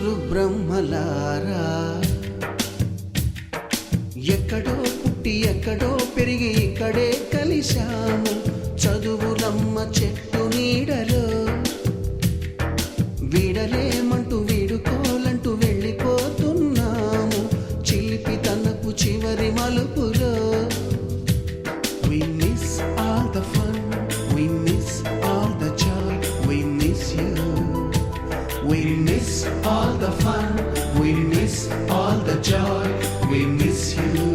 నలుగురు బ్రహ్మలారా ఎక్కడో పుట్టి ఎక్కడో పెరిగి ఇక్కడే కలిశాము చదువులమ్మ చెట్టు నీడలో వీడలేమంటూ వీడుకోలంటూ వెళ్ళిపోతున్నాము చిలిపి తనపు చివరి మలుపులో We miss all the fun, we miss all the joy, we miss you. We miss all the fun, we miss all the joy, we miss you.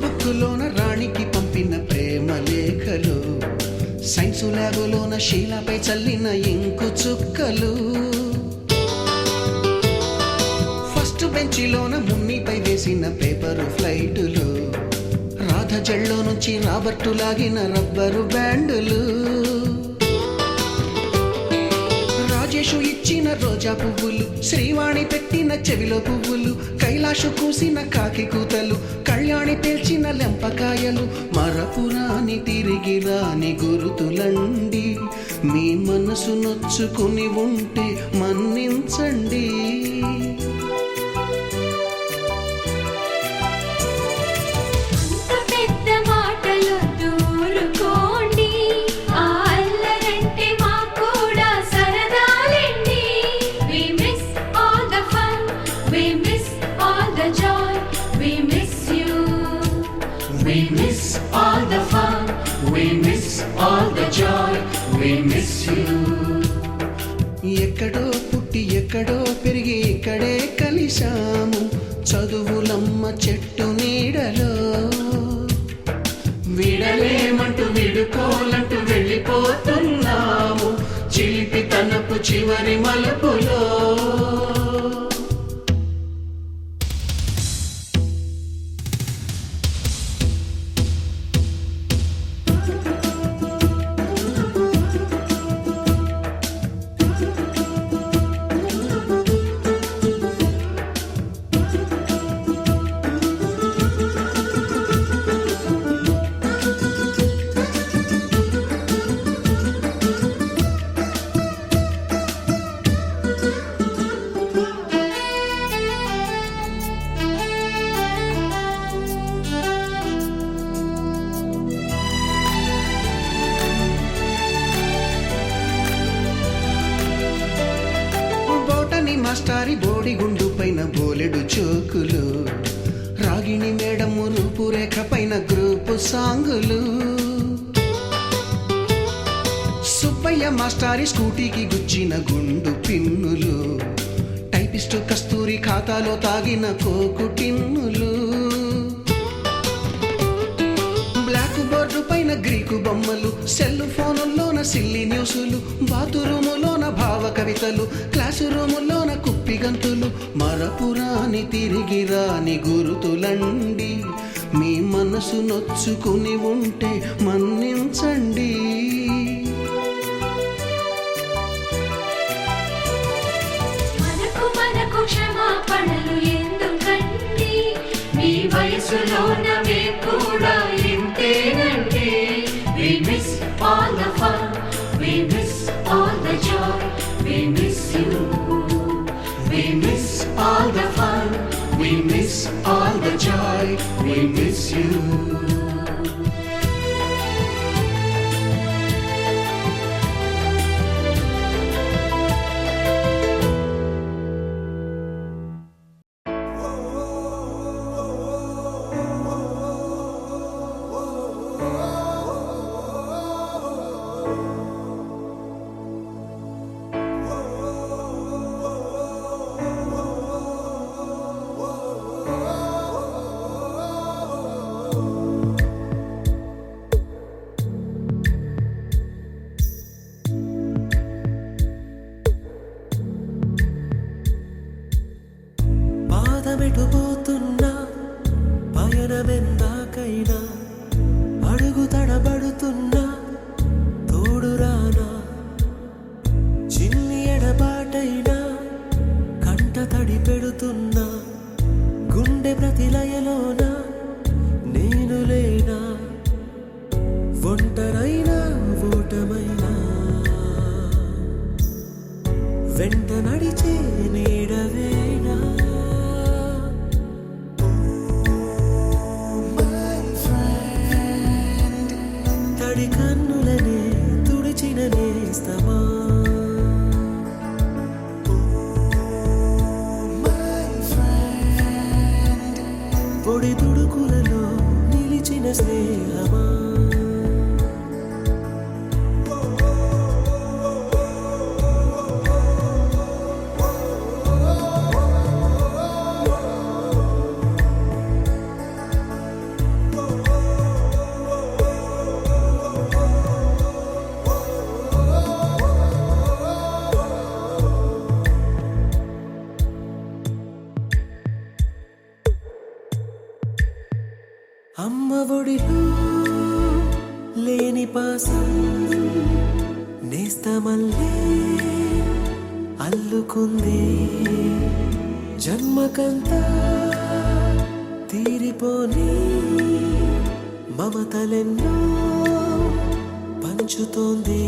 బుక్కులోన రాణికి పంపిన ప్రేమ లేఖలు సైన్సు ల్యాబులోన శీలపై చల్లిన ఇంకు చుక్కలు ఫస్ట్ బెంచిలోన మున్నిపై వేసిన పేపరు ఫ్లైటులు రాధ జల్లో నుంచి రాబర్టు లాగిన rubber బ్యాండులు Rajesh ఇచ్చిన రోజా పువ్వులు శ్రీవాణి పెట్టిన చెవిలో పువ్వులు కైలాషు కూసిన కాకి కూతలు కళ్యాణి పేల్చిన లెంపకాయలు మరపురాని తిరిగి రాని గురుతులండి మీ మనసు నొచ్చుకుని ఉంటే మన్నించండి We miss all the fun, we miss all the joy, we miss you. ఎక్కడో పుట్టి ఎక్కడో పెరిగి ఇక్కడే కలిశాము చదువులమ్మ చెట్టు నీడలో వీడలేమంటూ వీడుకోలంటూ వెళ్ళిపోతున్నాము చిలిపి తనపు చివరి మలుపులో మాస్టారి బోడిగుండు పైన బోలెడు చోకులు రాగిణి మేడము రూపురేఖ పైన గ్రూపు సాంగులు సుబ్బయ్య మాస్టారి స్కూటీకి గుచ్చిన గుండు పిన్నులు టైపిస్టు కస్తూరి ఖాతాలో తాగిన కోకు టిన్నులు బ్లాక్ బోర్డు పైన గ్రీకు బొమ్మలు సెల్ ఫోనుల్లోన సిల్లి న్యూసులు బాతురూములోన భావ కవితలు క్లాసు రూములోన కుప్పిగంతులు మరపురాని తిరిగి రాని గురుతులండి మీ మనసు నొచ్చుకుని ఉంటే మన్నించండి మనకు క్షమాపణలు ఎందుకండి మీ వయసులోనవే కూడా ఇంతేనండి We miss all the fun, we miss all the joy, we miss you. We miss all the fun, we miss all the joy, we miss you. మనమెటుపోతున్నా పయనమెందాకైనా అడుగు తడబడుతున్నా తోడురానా చిన్ని ఎడబాటైనా కంట తడి పెడుతున్నా గుండె ప్రతిలయలోన నేను లేనా ఒంటరైనా ఓటమైనా వెంట నడిచే నీడవేనా తడి కన్నులనే తుడిచిన నేస్తమా పొడి తుడుకులలో నిలిచిన స్నేహమా అమ్మ ఒడిలో లేని పాసం నేస్తమల్లే అల్లుకుంది జన్మకంతా తీరిపోని మమతలెన్నో పంచుతోంది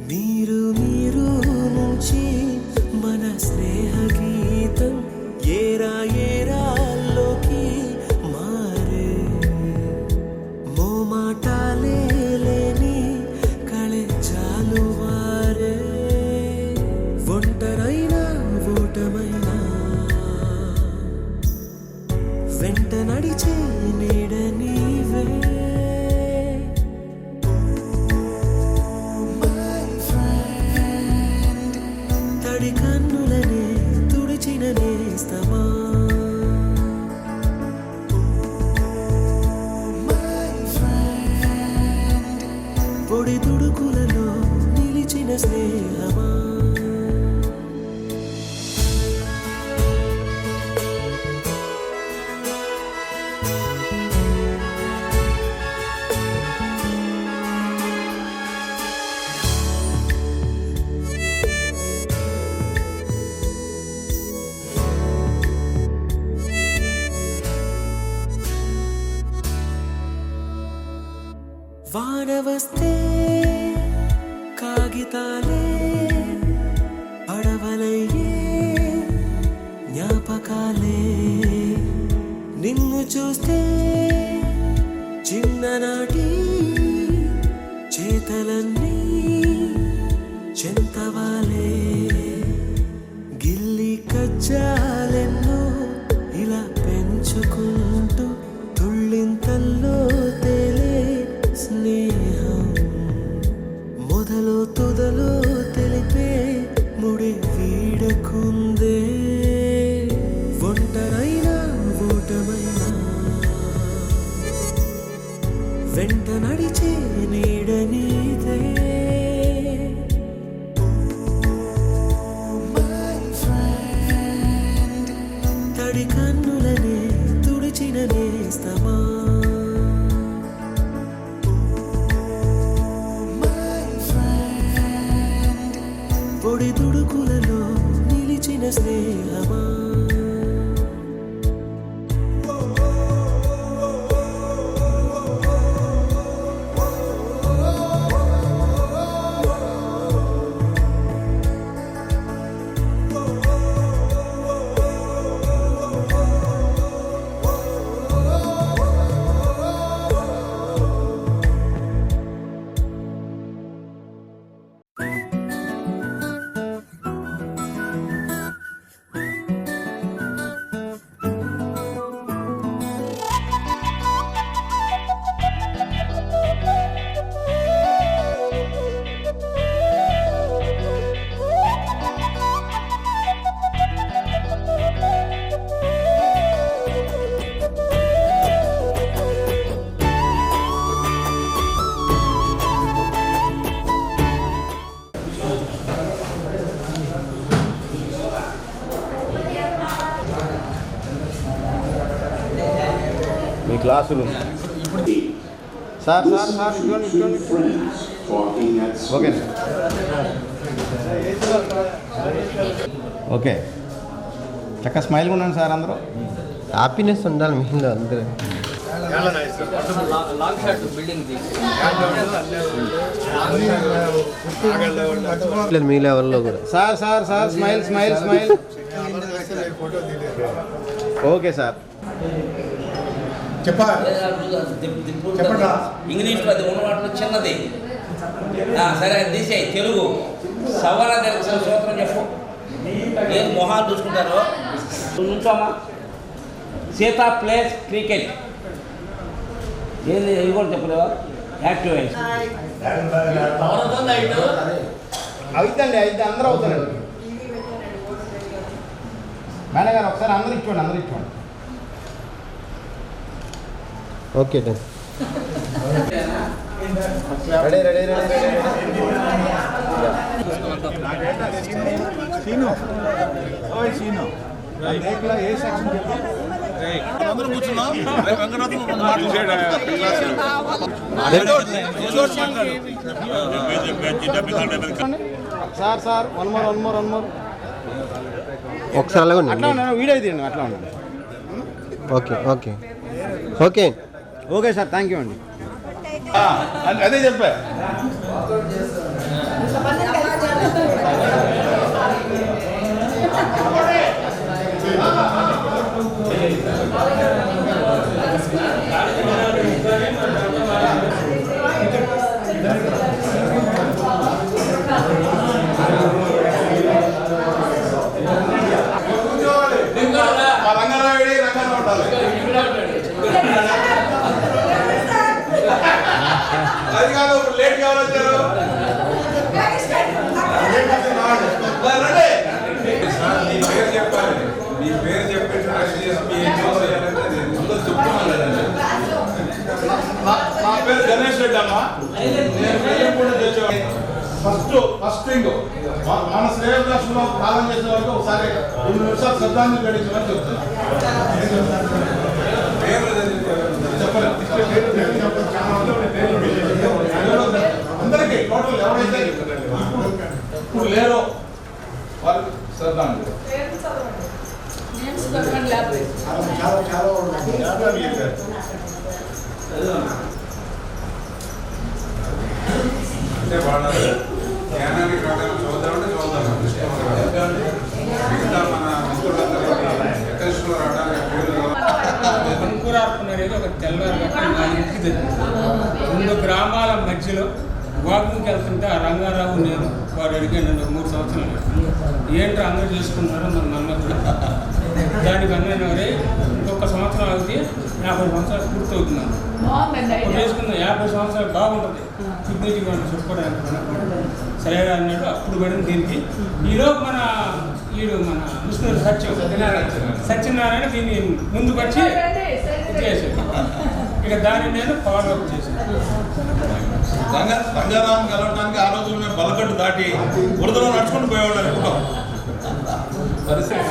మీరు మీరు నుంచి మన స్నేహ గీతం ఏరా ఏరాల్లోకి మారే మోమాటాలే లేని కళే చాలు వారే ఒంటరైనా ఓటమైనా వెంట నడిచే నీడ నీవే తడి కన్నులనే తుడిచిన నేస్తమా పొడి తుడుకులలో నిలిచిన స్నేహమా వాన వస్తే కాగితాలే పడవలయ్యే జ్ఞాపకాలే నిన్ను చూస్తే చిన్ననాటి చేతలన్నీ చెంతవాలే గిల్లి కజ్జాలెన్నో ఇలా పెంచుకుంటూ తుళ్ళింతల్లో తేలే స్నేహం మొదలు తుదలు తెలిపే ముడి వీడకుందే ఒంటరైనా ఓటమైనా వెంట నడిచే నీడ నీదే తడి కన్నులనే తుడిచిన నేస్తమా పొడి తుడుకులలో నిలిచిన స్నేహమా class room sir okay okay చక్కగా స్మైల్గా ఉన్నాను సార్ అందరూ హ్యాపీనెస్ ఉండాలి మీలో అందరూ మీ లెవెల్లో కూడా sir smile okay sir English అది ఉన్నవాటిలో చిన్నది సరే తీసేయి తెలుగు సవరణ తెలిసిన సూత్రం చెప్పు ఏం మొహాలు చూసుకుంటారో నుంచోమా సీతా ప్లేస్ క్రికెట్ ఏంది ఇవి కూడా చెప్పలేవా యాక్టివ్ అవుతండి అయితే అందరూ అవుతారండి మేడం గారు ఒకసారి అందరూ ఇచ్చుకోండి okay done ready sir one more ఒకసారి అలాగే అట్లా ఉన్నాను వీడియో తీయండి అట్లా ఉన్నాను ఓకే సార్ థ్యాంక్ యూ అండి అదే చెప్పా అది కాదు లేట్ గా వచ్చారు మీ పేరు చెప్పి నా పేరు గణేష్ రెడ్డి అమ్మ ఫస్ట్ థింగ్ మన శ్రేయదర్శనంలో కాలం చేసే వరకు ఒకసారి 2 నిమిషాలు శ్రద్ధాంజలి గడించమని చెప్తున్నా అందరికీ టోటల్ ఎవరైతే ఇప్పుడు లేరో వారికి శ్రద్ధాంజలి అంటే వాళ్ళ జ్ఞానాన్ని ప్రకారం చూద్దామంటే చూద్దాం మిగతా మన మిత్రులందరూ ఎక్కడిలో రావడానికి అంకురార్పణ ఒక తెల్లవారు 2 గ్రామాల మధ్యలో వాకింగ్కి వెళ్తుంటే ఆ రంగారావు నేను వాడు అడిగాను 3 సంవత్సరాలు ఏంటో అందరూ చేసుకుంటున్నారో మన అన్నప్పుడు దానికి అన్నాను అరే ఇంకొక సంవత్సరం అవుతే 50 సంవత్సరాలు పూర్తి అవుతున్నాను చేసుకున్నాం 50 సంవత్సరాలు బాగుంటుంది సిగ్నేచర్ మనం చెప్పుకోవడానికి సరే అన్నాడు అప్పుడు పడింది దీనికి ఈలోపు మన ముస్లిం సత్యనారాయణ దీన్ని ముందుకు వచ్చి చేశాడు ఇక దాన్ని నేను ఫాలో అప్ చేశాను రంగారావు కలవడానికి ఆ రోజులు మేము బలకట్టు దాటి బురదలో నడుచుకుంటూ పోయేవాళ్ళం ఎక్కువ పరిస్థితి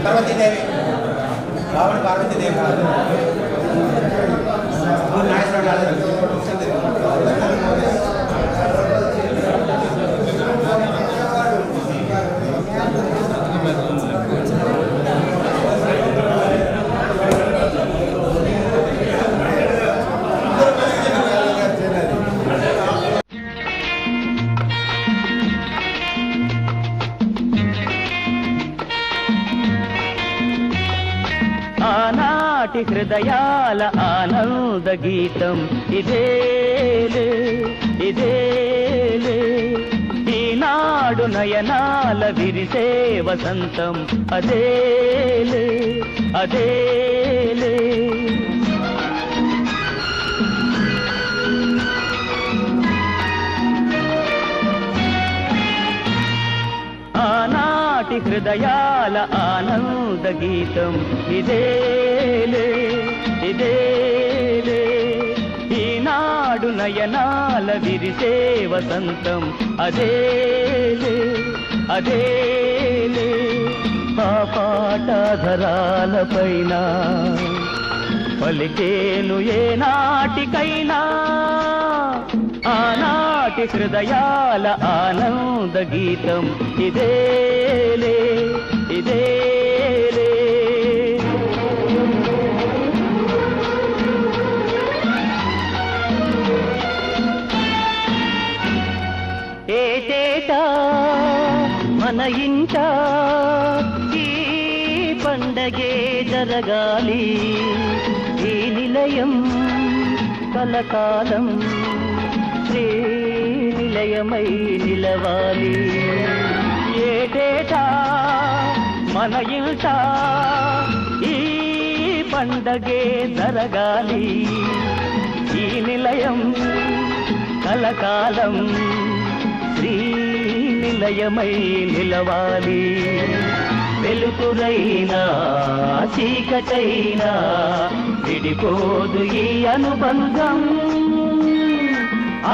పార్వతీదేవి రావణ పార్వతీదేవి ఆనాటి హృదయాల ఆనంద గీతం ఇదేలే ఇదేలే ఈనాడు నయనాల విరిసే వసంతం అదేలే అదేలే ఆనాటి హృదయాల ఆనంద గీతం ఇదేలే ఇదేలే ఈనాడు నయనాల విరిసే వసంతం అదేలే అదేలే ఆ పాటధరాలపైన పలికేను ఏ నాటికైనా ఆనాటి హృదయాల ఆనంద గీతం ఇదేలే ఇదేలే ఏటేటా మన ఇంట ఈ పండగే జరగాలి ఈ నిలయం కలకాలం శ్రీ నిలయమై నిలవాలి ఏటేటా మన ఇంట ఈ పండగే జరగాలి ఈ నిలయం కలకాలం శ్రీ నిలయమై నిలవాలి వెలుతురైనా చీకటైనా విడిపోదు ఈ అనుబంధం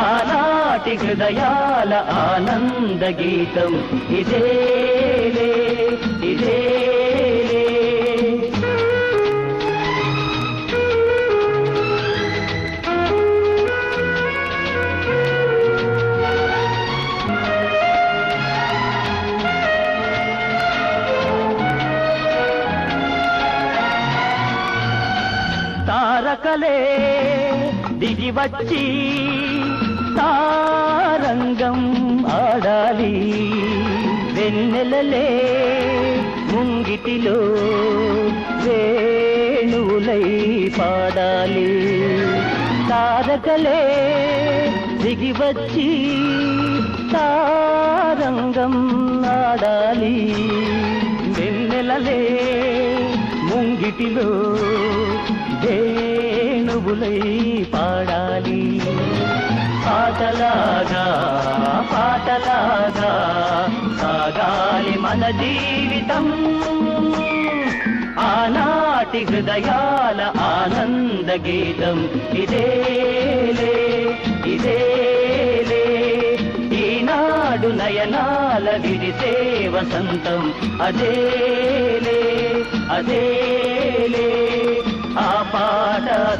ఆనాటి హృదయాల ఆనంద గీతం ఇదేలే ఇదేలే తారకలే దిగి వచ్చి తారంగం ఆడాలి వెన్నెలలే ముంగిటిలో వేణువులై పాడాలి తారకలే దిగి వచ్చి తారంగం ఆడాలి వెన్నెలలే ముంగిటిలో వేణువులై పాడాలి పాటలాగా పాటలాగా సాగాలి మన జీవితం ఆనాటి హృదయాల ఆనంద గీతం ఇదేలే ఇదేలే ఈనాడు నయనాల విరిసే వసంతం అదేలే అదేలే ఆ పాటధరాలపైన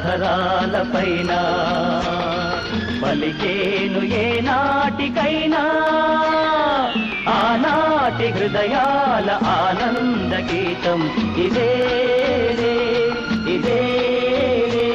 పలికేను ఏ నాటికైనా ఆనాటి హృదయాల ఆనంద గీతం ఇదేలే ఇదేలే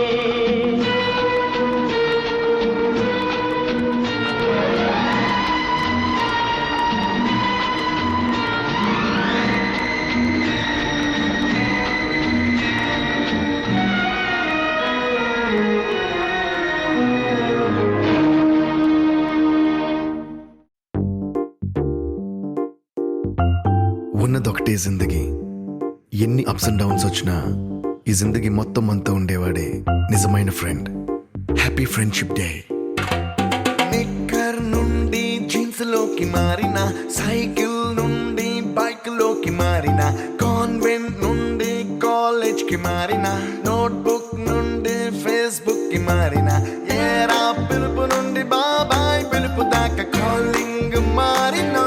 ఉన్నదొకటే జిందగీ ఎన్ని అప్స్ అండ్ డౌన్స్ వచ్చినా ఈ జిందగీ మొత్తం అంతా ఉండేవాడే నిజమైన ఫ్రెండ్. Happy friendship day. నిక్కర్ నుండి జీన్స్ లోకి మారిన, సైకిల్ నుండి బైక్ లోకి మారిన, కాన్వెంట్ నుండి కాలేజ్ కి మారిన, నోట్బుక్ నుండి ఫేస్బుక్ కి మారిన, ఏరా పిలుపు నుండి బాబాయ్ పిలుపు దాకా కాలింగ్ మారినా,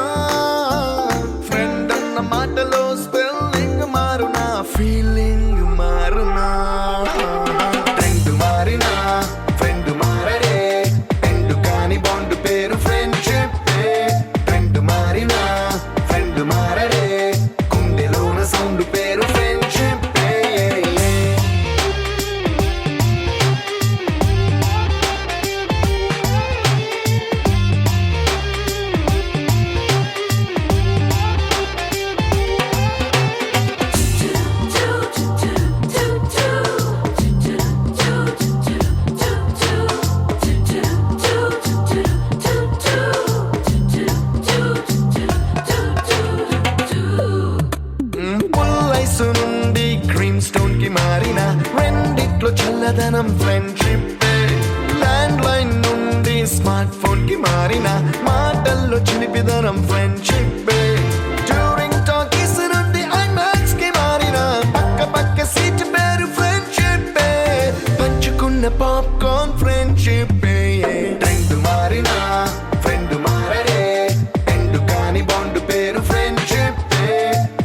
ఫ్రెండ్ అన్న మాటలో స్పెల్లింగ్ మారునా, ఫీలింగ్ మారునా, ట్రెండ్ మారినా ఫ్రెండ్ మారడే, ఎండు కాని బాండ్ పేరు ఫ్రెండ్షిప్. ట్రెండ్ మారినా ఫ్రెండ్ మారడే, కుండెలోన సౌండ్ పేరు ఫ్రెండ్షిప్. మారినా రెండిట్లో చల్లదనం ఫ్రెండ్షిప్ ల్యాండ్ లైన్ నుండి స్మార్ట్ ఫోన్ కి మారిన మాటల్లో చిలిపిదనం ఫ్రెండ్షిప్ డ్యూరింగ్ టాకీస్ నుండి ఐమాక్స్ కి మారిన పక్క పక్క సీట్ పేరు ఫ్రెండ్షిప్ పంచుకున్న పాప్కార్న్ ఫ్రెండ్షిప్ ట్రెండ్ మారినా ఫ్రెండ్ మారడే ఎండు కాని బాండ్ పేరు ఫ్రెండ్షిప్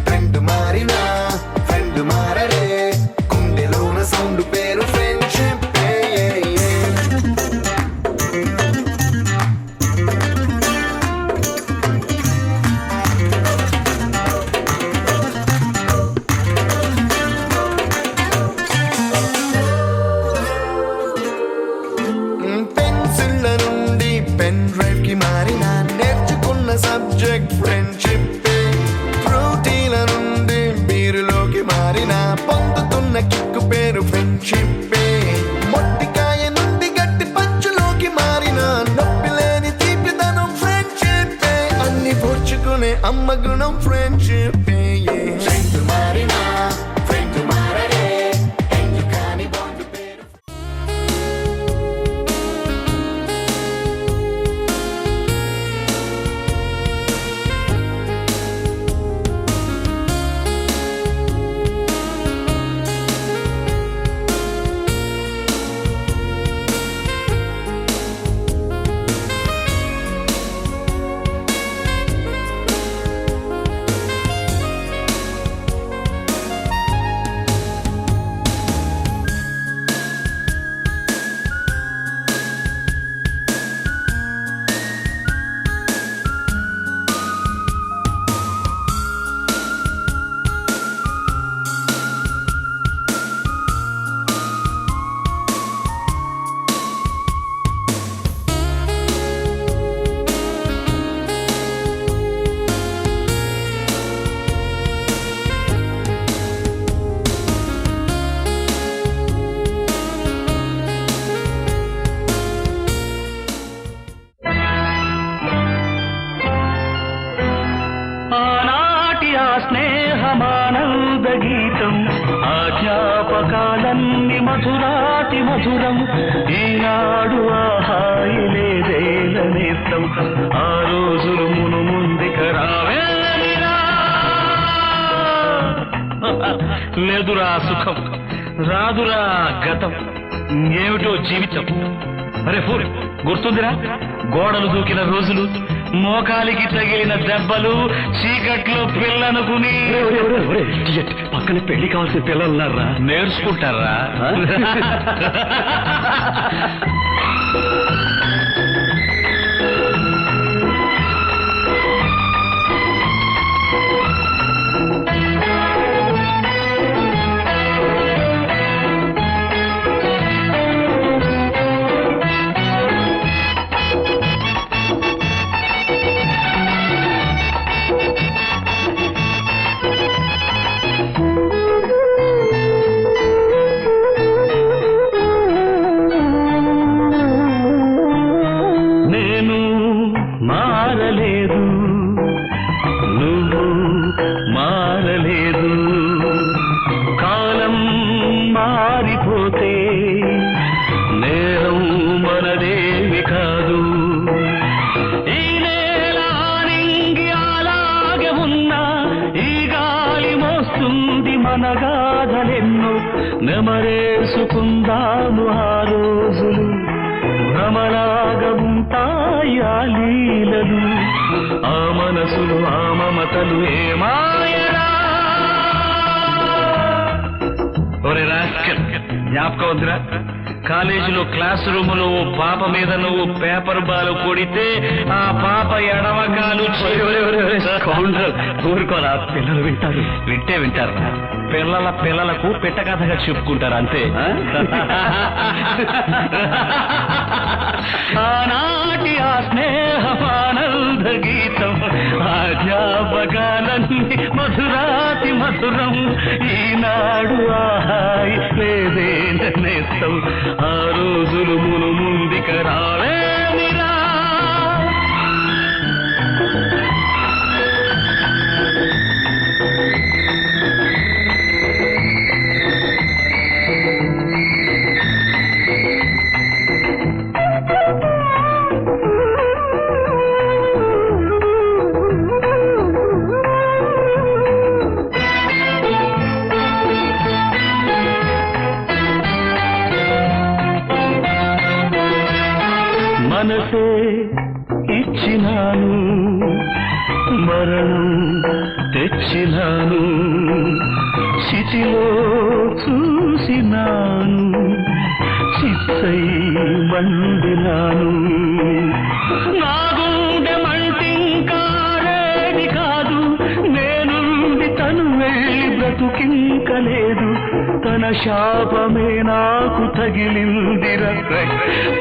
ట్రెండ్ మారినా ఫ్రెండ్ మారడే గుండెలోన సౌండ్ పేరు ఫ్రెండ్షిప్ పెన్సిళ్ళ నుండి పెన్ డ్రైవ్ కి మారిన నేర్చుకున్న సబ్జెక్ట్ ఫ్రెండ్షిప్ ఫ్రూటీల నుండి బీరులోకి మారిన పొందుతున్న కిక్కు పేరు ఫ్రెండ్షిప్ మొట్టికాయ నుండి గట్టి పంచులోకి మారిన నొప్పి లేని తీపిదనం ఫ్రెండ్షిప్ అన్ని పోర్చుకునే అమ్మ గుణం ఫ్రెండ్షిప్ ఫ్రెండ్ మారినా ఫ్రెండ్ మారడే ఎందు కాని బాండ్ పేరు ఆనాటి ఆ స్నేహమానంద గీతం ఆ జ్ఞాపకాలన్నీ మధురాతి మధురం ఈనాడు ఆ హాయి లేదేల నేస్తం ఆ రోజులు మును ముందుక రావేలిరా లేదురా సుఖం రాదురా గతం ఏమిటో జీవితం అరే ఫోన్ గుర్తుందిరా గోడలు దూకిన రోజులు మోకాలికి తగిలిన దెబ్బలు చీకట్లో పిల్లనుకుని పక్కన పెళ్లి కావాల్సిన పిల్లలున్నారా నేర్చుకుంటారా మనగాధలెన్నో నెమరేసుకుందాము ఆ రోజులు భ్రమలాగా ఉంటాయి ఆ లీలలు ఆ మనసులు ఆ మమతలు ఏమాయరా ఒరే రాస్కల్ జ్ఞాపకం వద్దురా కాలేజీలో క్లాస్ రూమ్ లో ఓ పాప మీద నువ్వు పేపర్ బాల్ కొడితే ఆ పాప ఎడమకాలు ఊరుకోరా పిల్లలు వింటారు వింటారా పిల్లలకు పిట్ట కథగా చెప్పుకుంటారు అంతే ఆనాటి ఆ స్నేహమానంద గీతం ఆ జ్ఞాపకాలన్నీ మధురాతి మధురం ఈనాడు ఆహాయి లేదే నేస్తం ఆ రోజులు మును ముందుక రావేమిరా మనసే ఇచ్చినాను, మరణం తెచ్చినాను, చితిలో చూసినాను, చిత్తై మండినాను. నా గుండె మంటింకారేది కాదు, నేనుండి తను వెళ్ళి బ్రతుకింకలేదు. తన శాపమే నాకు తగిలిందిర,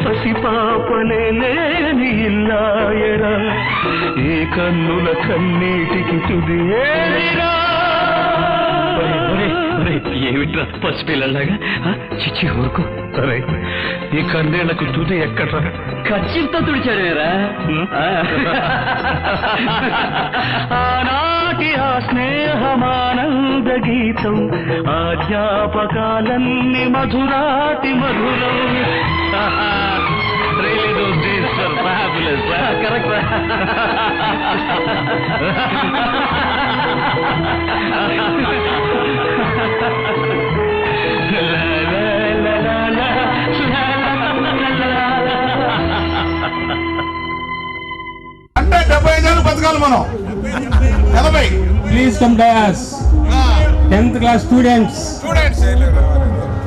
పసిపాపలే లేని ఇల్లాయరా, ఏ కన్నుల కన్నీటికి తుది ఏరా. ఏమిట్రా పసిపిల్లలాగా చిచ్చి ఊరుకో. సరే ఈ కన్నేళ్లకు తుది ఎక్కడ్రా? ఖచ్చితంగా తుడిచాడేరా. ఆనాటి ఆ స్నేహమానంద గీతం, ఆ జ్ఞాపకాలన్నీ మధురాతి మధురం. Really those days were fabulous. Correct. అంటే 75 ఏళ్ళు బతకాలి మనం. 80. Please come dais. 10th class students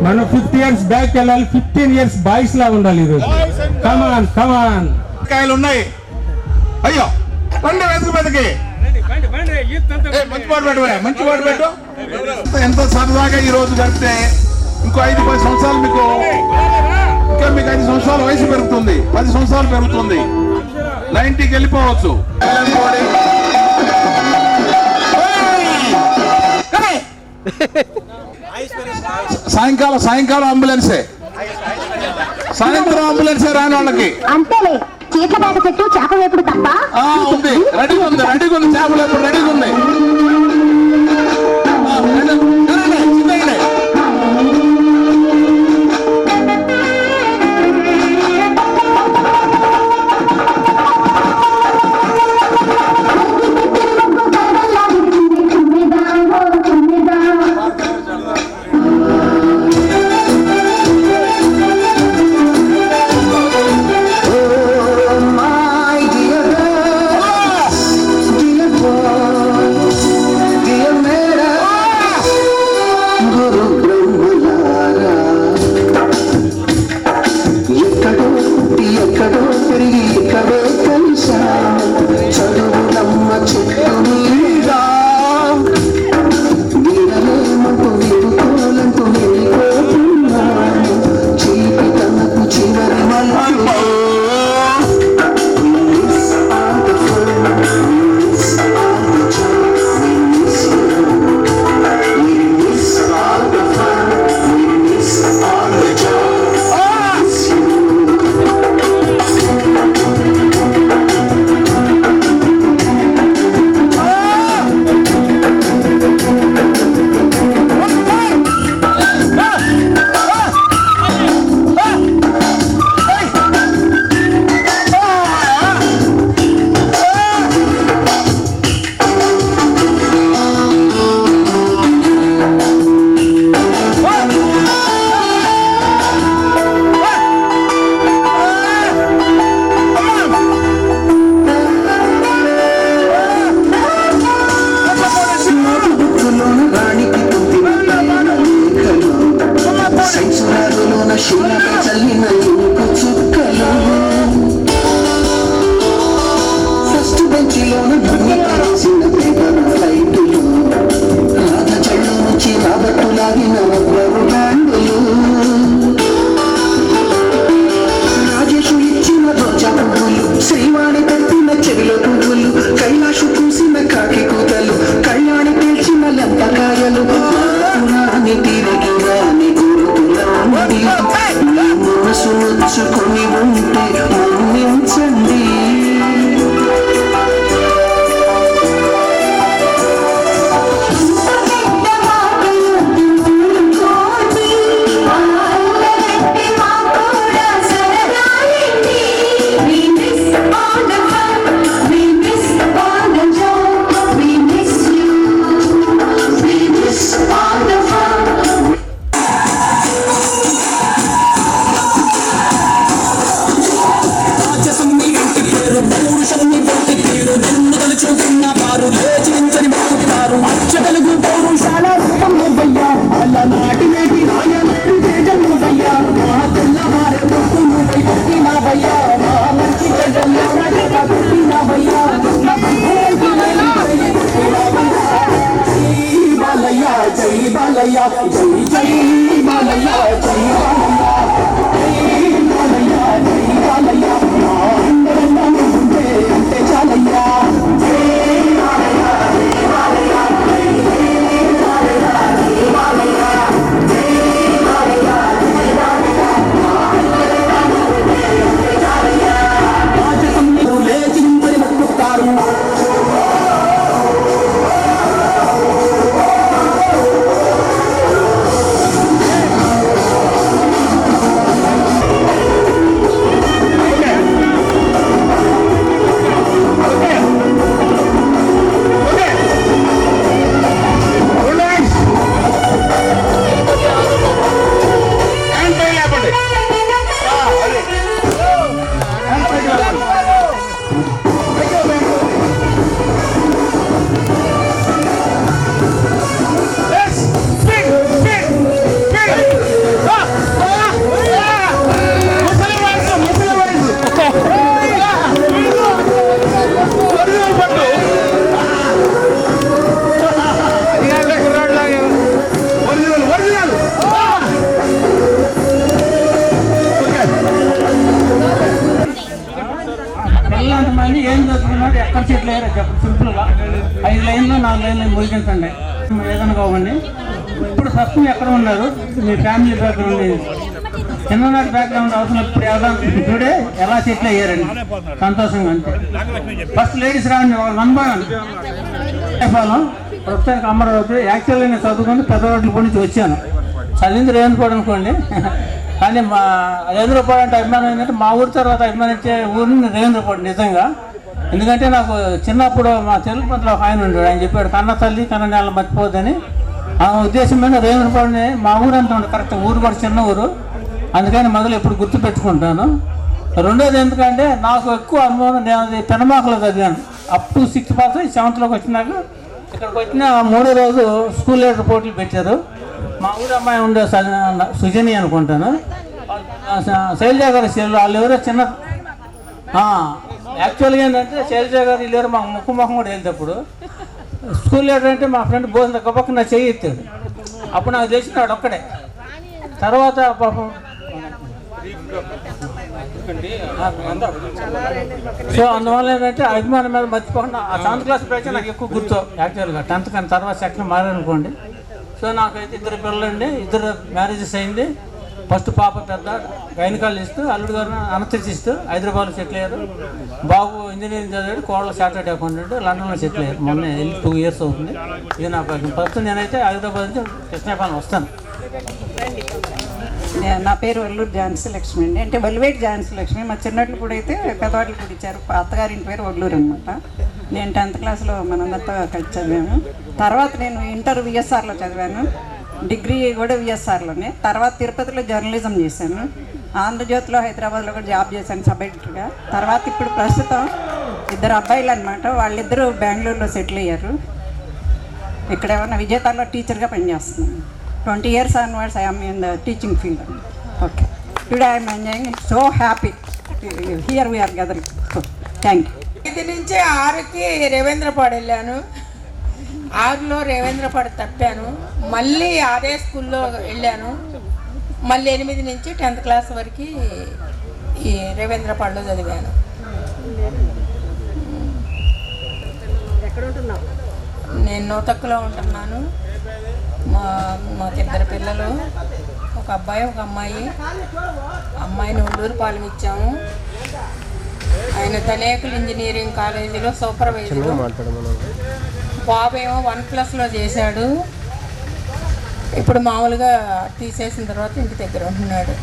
మనం 50 years బ్యాక్ వెళ్ళాలి. 15 years బాయ్స్ లా ఉండాలి ఈరోజు. కమాన్ కాయలు ఉన్నాయి. అయ్యో రండి వెతుకు వెతికి. మంచి పాట పెట్టు. ఎంత సరదాగా ఈ రోజు గడిపితే ఇంకో 5-10 సంవత్సరాలు మీకు 5 సంవత్సరాల వయసు పెరుగుతుంది, 10 సంవత్సరాలు పెరుగుతుంది, 90కి వెళ్ళిపోవచ్చు. సాయంకాలం అంబులెన్సే, సాయంత్రం అంబులెన్సే రాని వాళ్ళకి అంతేలే. చీట్ల పేట చెట్టు చేప వేపుడు తప్ప ఉంది. రెడీగా ఉంది చేప వేపుడు రెడీగా ఉంది. ముగించండి ఏదైనా కావండి. ఇప్పుడు ప్రస్తుతం ఎక్కడ ఉన్నారు, మీ ఫ్యామిలీ బ్యాక్గ్రౌండ్, చిన్ననాటి బ్యాక్గ్రౌండ్ అవసరం, ఇప్పుడు ఇప్పుడే ఎలా సెటిల్ అయ్యారండి సంతోషంగా. అంతే ఫస్ట్ లేడీస్ రాండి, వన్ బై వన్. ప్రస్తుతానికి అమరావతి. యాక్చువల్గా నేను చదువుకుంటే పెద్దవాటి నుంచి వచ్చాను, చదివింది రేణుపాడు అనుకోండి. కానీ మా రేంద్రపాడు అంటే అభిమానం ఏంటంటే మా ఊరి తర్వాత అభిమానించే ఊరిని రేంద్రపాడు నిజంగా. ఎందుకంటే నాకు చిన్నప్పుడు మా తెలుగు పంటలో ఒక ఆయన ఉన్నాడు, ఆయన చెప్పాడు కన్న తల్లి కన్న నెల మర్చిపోద్దని. ఆ ఉద్దేశం మీద రేంద్రపాడుని మా ఊరు అంతా ఉండదు, కరెక్ట్ ఊరు కూడా చిన్న ఊరు, అందుకని మొదలు ఎప్పుడు గుర్తు పెట్టుకుంటాను. రెండోది ఎందుకంటే నాకు ఎక్కువ అనుభవం, నేను పెనమాకలో చదివాను up to 6th pass. 7th వచ్చినాక ఇక్కడికి వచ్చిన 3వ రోజు స్కూల్ లీడర్ పోటీలు పెట్టారు. మా ఊరు అమ్మాయి ఉండే సుజని అనుకుంటాను, శైలజ గారి సెల్ వాళ్ళు ఎవరో చిన్న. యాక్చువల్గా ఏంటంటే శైలజ గారు వీళ్ళు మాకు ముఖం కూడా వెళ్తేప్పుడు స్కూల్ లీడర్ అంటే మా ఫ్రెండ్ భోజనం గొప్పకి నా చెయ్యి ఎత్తాడు. అప్పుడు నాకు తెలిసినాడు ఒక్కడే. తర్వాత పాపం సో అందువల్ల ఏంటంటే అభిమానం మీద మర్చిపోకుండా ఆ 7th క్లాస్ బ్యాచ్ నాకు ఎక్కువ గుర్తు యాక్చువల్గా. 10th కానీ తర్వాత సెకండ్ మారానుకోండి. సో నాకైతే 2 పిల్లలండి, 2 మ్యారేజెస్ అయింది. ఫస్ట్ పాప పెద్ద గైనకాలజిస్ట్, అల్లుడు గారు అనస్థిసిస్ట్, హైదరాబాద్లో సెటిల్ అయ్యారు. బాబు ఇంజనీరింగ్ చదివాడు, కోడలు చార్టర్డ్ అకౌంటెంట్, లండన్లో సెటిల్ అయ్యారు. మొన్న 2 years అవుతుంది. ఇది నా ప్రస్తుతం నేనైతే హైదరాబాద్ నుంచి కృష్ణాపాలెం వస్తాను. నా పేరు వల్లూరు ఝాన్సీ లక్ష్మి అండి, అంటే వల్లివేటి ఝాన్సీ లక్ష్మి. మా చిన్నట్లు కూడా అయితే పెద్దవాళ్ళు కూడా ఇచ్చారు. అత్తగారింటి పేరు వల్లూరు అనమాట. నేను 10th క్లాస్లో మనందరితో కలిసి చదివాను. తర్వాత నేను ఇంటర్ విఎస్ఆర్లో చదివాను, డిగ్రీ కూడా విఎస్ఆర్లోనే. తర్వాత తిరుపతిలో జర్నలిజం చేశాను, ఆంధ్రజ్యోతిలో హైదరాబాద్లో కూడా జాబ్ చేశాను సబ్ ఎడిటర్గా. తర్వాత ఇప్పుడు ప్రస్తుతం 2 అబ్బాయిలు అనమాట, వాళ్ళిద్దరూ బెంగళూరులో సెటిల్ అయ్యారు. ఇక్కడ ఏమన్నా విజేతాల్లో టీచర్గా పనిచేస్తున్నాను. 20 years onwards I am in the teaching field. Okay. Today I am enjoying it, so happy. Here we are gathering. So, thank you. 5 నుంచి 6కి రేవేంద్రపాడు వెళ్ళాను. 6లో రేవేంద్రపాడు తప్పాను, మళ్ళీ అదే స్కూల్లో వెళ్ళాను. మళ్ళీ 8 నుంచి 10th క్లాస్ వరకు ఈ రేవేంద్రపాడులో చదివాను. నేను నూతక్కులో ఉంటున్నాను. మాకు 2 పిల్లలు, ఒక అబ్బాయి ఒక అమ్మాయి. అమ్మాయిని ఉల్లూరు పాలెం ఇచ్చాము. ఆయన తనేకులు ఇంజనీరింగ్ కాలేజీలో సూపర్వైజర్. బాబు ఏమో 1+లో చేశాడు, ఇప్పుడు మామూలుగా తీసేసిన తర్వాత ఇంటి దగ్గర ఉంటున్నాడు.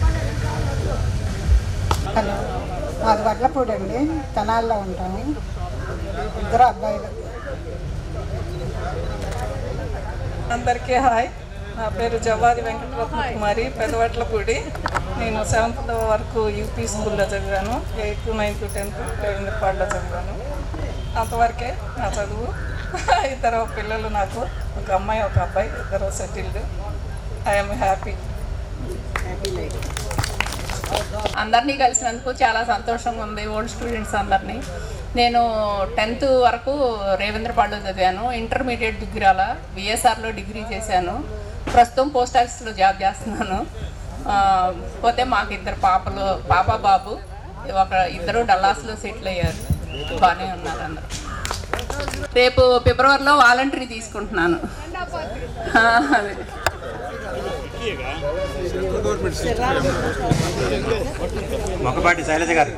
హలో, మాది వడ్లపూడి అండి, తెనాల్లో ఉంటాము. 2 అబ్బాయిలు. అందరికీ హాయ్, నా పేరు జవాది వెంకటరత్న కుమారి, పెదవట్లపూడి. నేను 7th వరకు యూపీ స్కూల్లో చదివాను. 8th, 9th, 10th రేవేంద్రపాడులో చదివాను. అంతవరకే నా చదువు. 2 పిల్లలు నాకు, ఒక అమ్మాయి ఒక అబ్బాయి, 2 సెటిల్డ్. I'm happy. అందరినీ కలిసినందుకు చాలా సంతోషంగా ఉంది, ఓల్డ్ స్టూడెంట్స్ అందరినీ. నేను 10th వరకు రేవేంద్రపాడులో చదివాను. ఇంటర్మీడియట్ డిగ్రీల విఎస్ఆర్లో డిగ్రీ చేశాను. ప్రస్తుతం పోస్ట్ ఆఫీస్లో జాబ్ చేస్తున్నాను. పోతే మాకు 2 పాపలు, పాప బాబు. 2 డల్లాస్లో సెటిల్ అయ్యారు, బాగానే ఉన్నారు అందరూ. రేపు ఫిబ్రవరిలో వాలంటరీ తీసుకుంటున్నాను. మొక్కపాటి శైలజ గారు.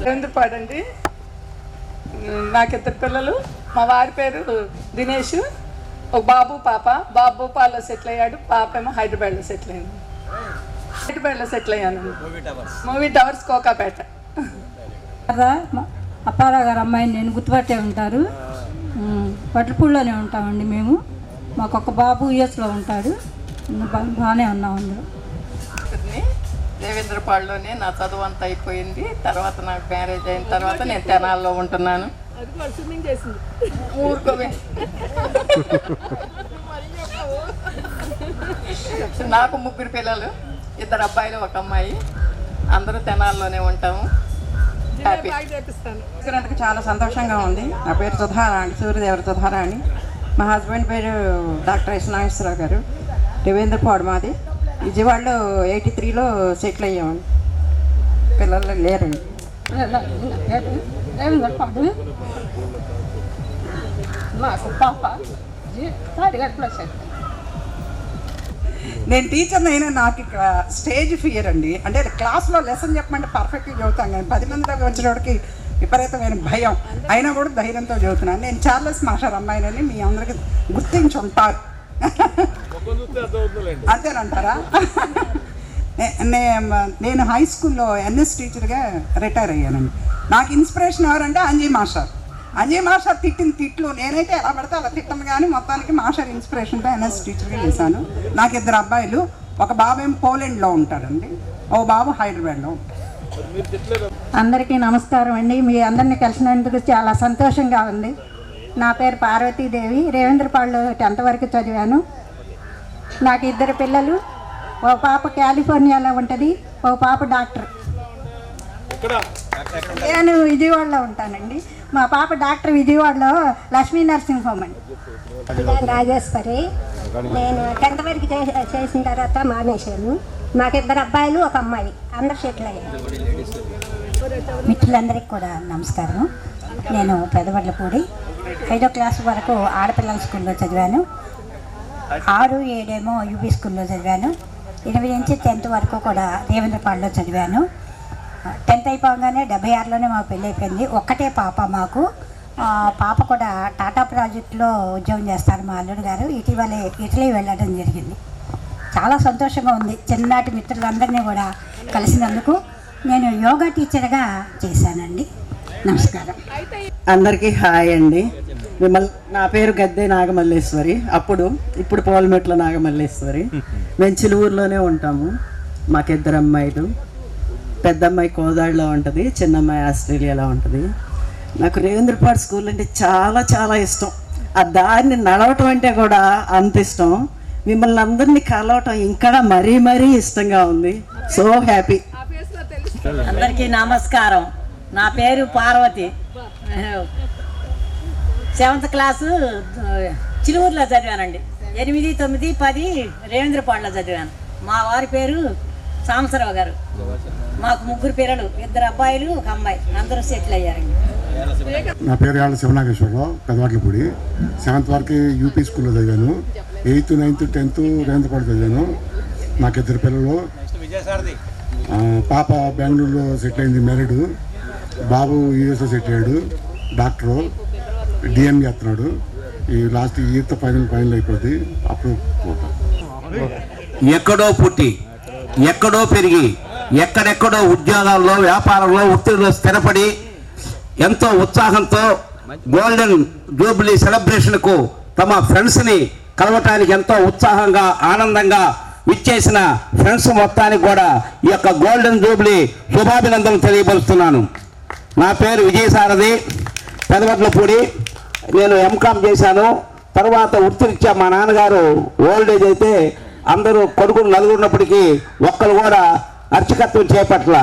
రేవేంద్రపాడు అండి. నాకు 2 పిల్లలు. మా వారి పేరు దినేష్, ఒక బాబు పాప. బాబు భోపాల్లో సెటిల్ అయ్యాడు, పాప ఏమో హైదరాబాద్లో సెటిల్ అయింది. హైదరాబాద్లో సెటిల్ అయ్యాను, మూవీ టవర్స్ కోకాపేట. అప్పారావు గారు అమ్మాయిని నేను గుర్తుపట్టే ఉంటారు. వడ్లపూడిలోనే ఉంటామండి మేము. మాకు ఒక బాబు యూఎస్లో ఉంటాడు. బాగానే ఉన్నాం అందరూ. రేవేంద్రపాడులోనే నా చదువు అంతా అయిపోయింది. తర్వాత నాకు మ్యారేజ్ అయిన తర్వాత నేను తెనాల్లో ఉంటున్నాను. ఊరుకోవే, నాకు 3 పిల్లలు, 2 అబ్బాయిలు ఒక అమ్మాయి. అందరూ తెనాల్లోనే ఉంటాము. హ్యాపీ. చాలా సంతోషంగా ఉంది. నా పేరు సుధారాణి, సూర్యదేవర సుధారాణి. మా హస్బెండ్ పేరు డాక్టర్ ఎస్ నాగేశ్వరరావు గారు. రేవేంద్రపాడు మాది. విజయవాడలో 83లో సెటిల్ అయ్యామండి. పిల్లలు లేరండి. నాకు పాప నేను టీచర్ని అయినా నాకు ఇక్కడ స్టేజ్ ఫియర్ అండి. అంటే క్లాస్లో లెసన్ చెప్పమంటే పర్ఫెక్ట్గా చదువుతాను కానీ 10 మందిలోకి వచ్చినోడికి విపరీతమైన భయం. అయినా కూడా ధైర్యంతో చదువుతున్నాను. నేను చార్లెస్ మాస్టర్ అమ్మాయినని మీ అందరికీ గుర్తించి ఉంటారు. అంతేనంటారా? నేను హై స్కూల్లో ఎన్ఎస్ టీచర్గా రిటైర్ అయ్యానండి. నాకు ఇన్స్పిరేషన్ ఎవరంటే అంజీ మాస్టర్. అంజీ మాస్టర్ తిట్టిన తిట్లు నేనైతే ఎలా పడితే అలా తిట్టను కానీ మొత్తానికి మాస్టర్ ఇన్స్పిరేషన్తో ఎన్ఎస్ టీచర్గా చేశాను. నాకు 2 అబ్బాయిలు. ఒక బాబు ఏమో పోలాండ్లో ఉంటాడండి, ఓ బాబు హైదరాబాద్లో ఉంటాడు. అందరికీ నమస్కారం అండి. మీ అందరినీ కలిసినందుకు చాలా సంతోషంగా ఉంది. నా పేరు పార్వతీదేవి. రేవేంద్రపాడులో 10th వరకు చదివాను. నాకు 2 పిల్లలు. ఓ పాప కాలిఫోర్నియాలో ఉంటుంది, ఓ పాప డాక్టర్. నేను విజయవాడలో ఉంటానండి. మా పాప డాక్టర్ విజయవాడలో లక్ష్మీ నర్సింగ్ హోమ్ అండి. రాజేశ్వరి. నేను 10th వరకు చేసిన తర్వాత మానేశాను. నాకు 2 అబ్బాయిలు, ఒక అమ్మాయి. అందరు సెటిల్ అయ్యారు. మిత్రులందరికీ కూడా నమస్కారం. నేను పెదవడ్లపూడి 5వ క్లాస్ వరకు ఆడపిల్లల స్కూల్లో చదివాను. 6, 7 యూపీ స్కూల్లో చదివాను. 8 నుంచి 10th వరకు కూడా రేవేంద్రపాడులో చదివాను. 10th అయిపోగానే 76లోనే మాకు పెళ్ళి అయిపోయింది. ఒక్కటే పాప మాకు. పాప కూడా టాటా ప్రాజెక్టులో ఉద్యోగం చేస్తారు మా అల్లుడు గారు. ఇటీవలే ఇటలీ వెళ్ళడం జరిగింది. చాలా సంతోషంగా ఉంది చిన్ననాటి మిత్రులందరినీ కూడా కలిసినందుకు. నేను యోగా టీచర్గా చేశానండి. నమస్కారం. అందరికీ హాయ్ అండి. నా పేరు గద్దె నాగమల్లేశ్వరి. ఇప్పుడు పోల్మెట్ల నాగమల్లేశ్వరి. మేము చిలువూరులోనే ఉంటాము. మాకు 2 అమ్మాయిలు. పెద్ద అమ్మాయి కోదాడులో ఉంటుంది, చిన్న అమ్మాయి ఆస్ట్రేలియాలో ఉంటుంది. నాకు రేవేంద్రపాడు స్కూల్ అంటే చాలా చాలా ఇష్టం. ఆ దారిని నడవటం అంటే కూడా అంత ఇష్టం. మిమ్మల్ని అందరినీ కలవటం ఇంకా మరీ మరీ ఇష్టంగా ఉంది. So happy. అందరికీ నమస్కారం. నా పేరు పార్వతి. 7th class చిలువూరులో చదివానండి. 8, 9, 10 రేవేంద్రపాడులో చదివాను. మా వారి పేరు సాంబశివరావు గారు. మాకు 3 పిల్లలు, 2 అబ్బాయిలు, ఒక అమ్మాయి. అందరూ సెటిల్ అయ్యారండి. నా పేరు యాళ్ళ శివనాగేశ్వరరావు. పెదవాట్లపూడి. 7th వరకు యూపీ స్కూల్లో చదివాను. 8th, 9th, 10th రేవేంద్రపాడు చదివాను. నాకు 2 పిల్లలు. పాప బెంగళూరులో సెటిల్ అయింది, మ్యారీడ్. బాబు యూఎస్లో సెటిల్ అయ్యాడు, డాక్టరు, డిఎం చేస్తున్నాడు. ఈ లాస్ట్ ఇయర్తో ఫైనల్ అయిపోద్ది. అప్పుడు ఎక్కడో పుట్టి, ఎక్కడో పెరిగి, ఎక్కడెక్కడో ఉద్యోగాల్లో, వ్యాపారంలో, వృత్తిలో స్థిరపడి ఎంతో ఉత్సాహంతో గోల్డెన్ జూబ్లీ సెలబ్రేషన్కు తమ ఫ్రెండ్స్ని కలవటానికి ఎంతో ఉత్సాహంగా, ఆనందంగా విచ్చేసిన ఫ్రెండ్స్ మొత్తానికి కూడా ఈ యొక్క గోల్డెన్ జూబ్లీ శుభాభినందనలు తెలియపరుస్తున్నాను. నా పేరు విజయసారథి, పెదవడ్లపూడి. నేను ఎంకామ్ చేశాను. తర్వాత వృత్తిరీత్యా మా నాన్నగారు ఓల్డేజ్ అయితే అందరూ కొడుకులు 4 ఉన్నప్పటికీ ఒక్కరు కూడా అర్చకత్వం చేపట్ల.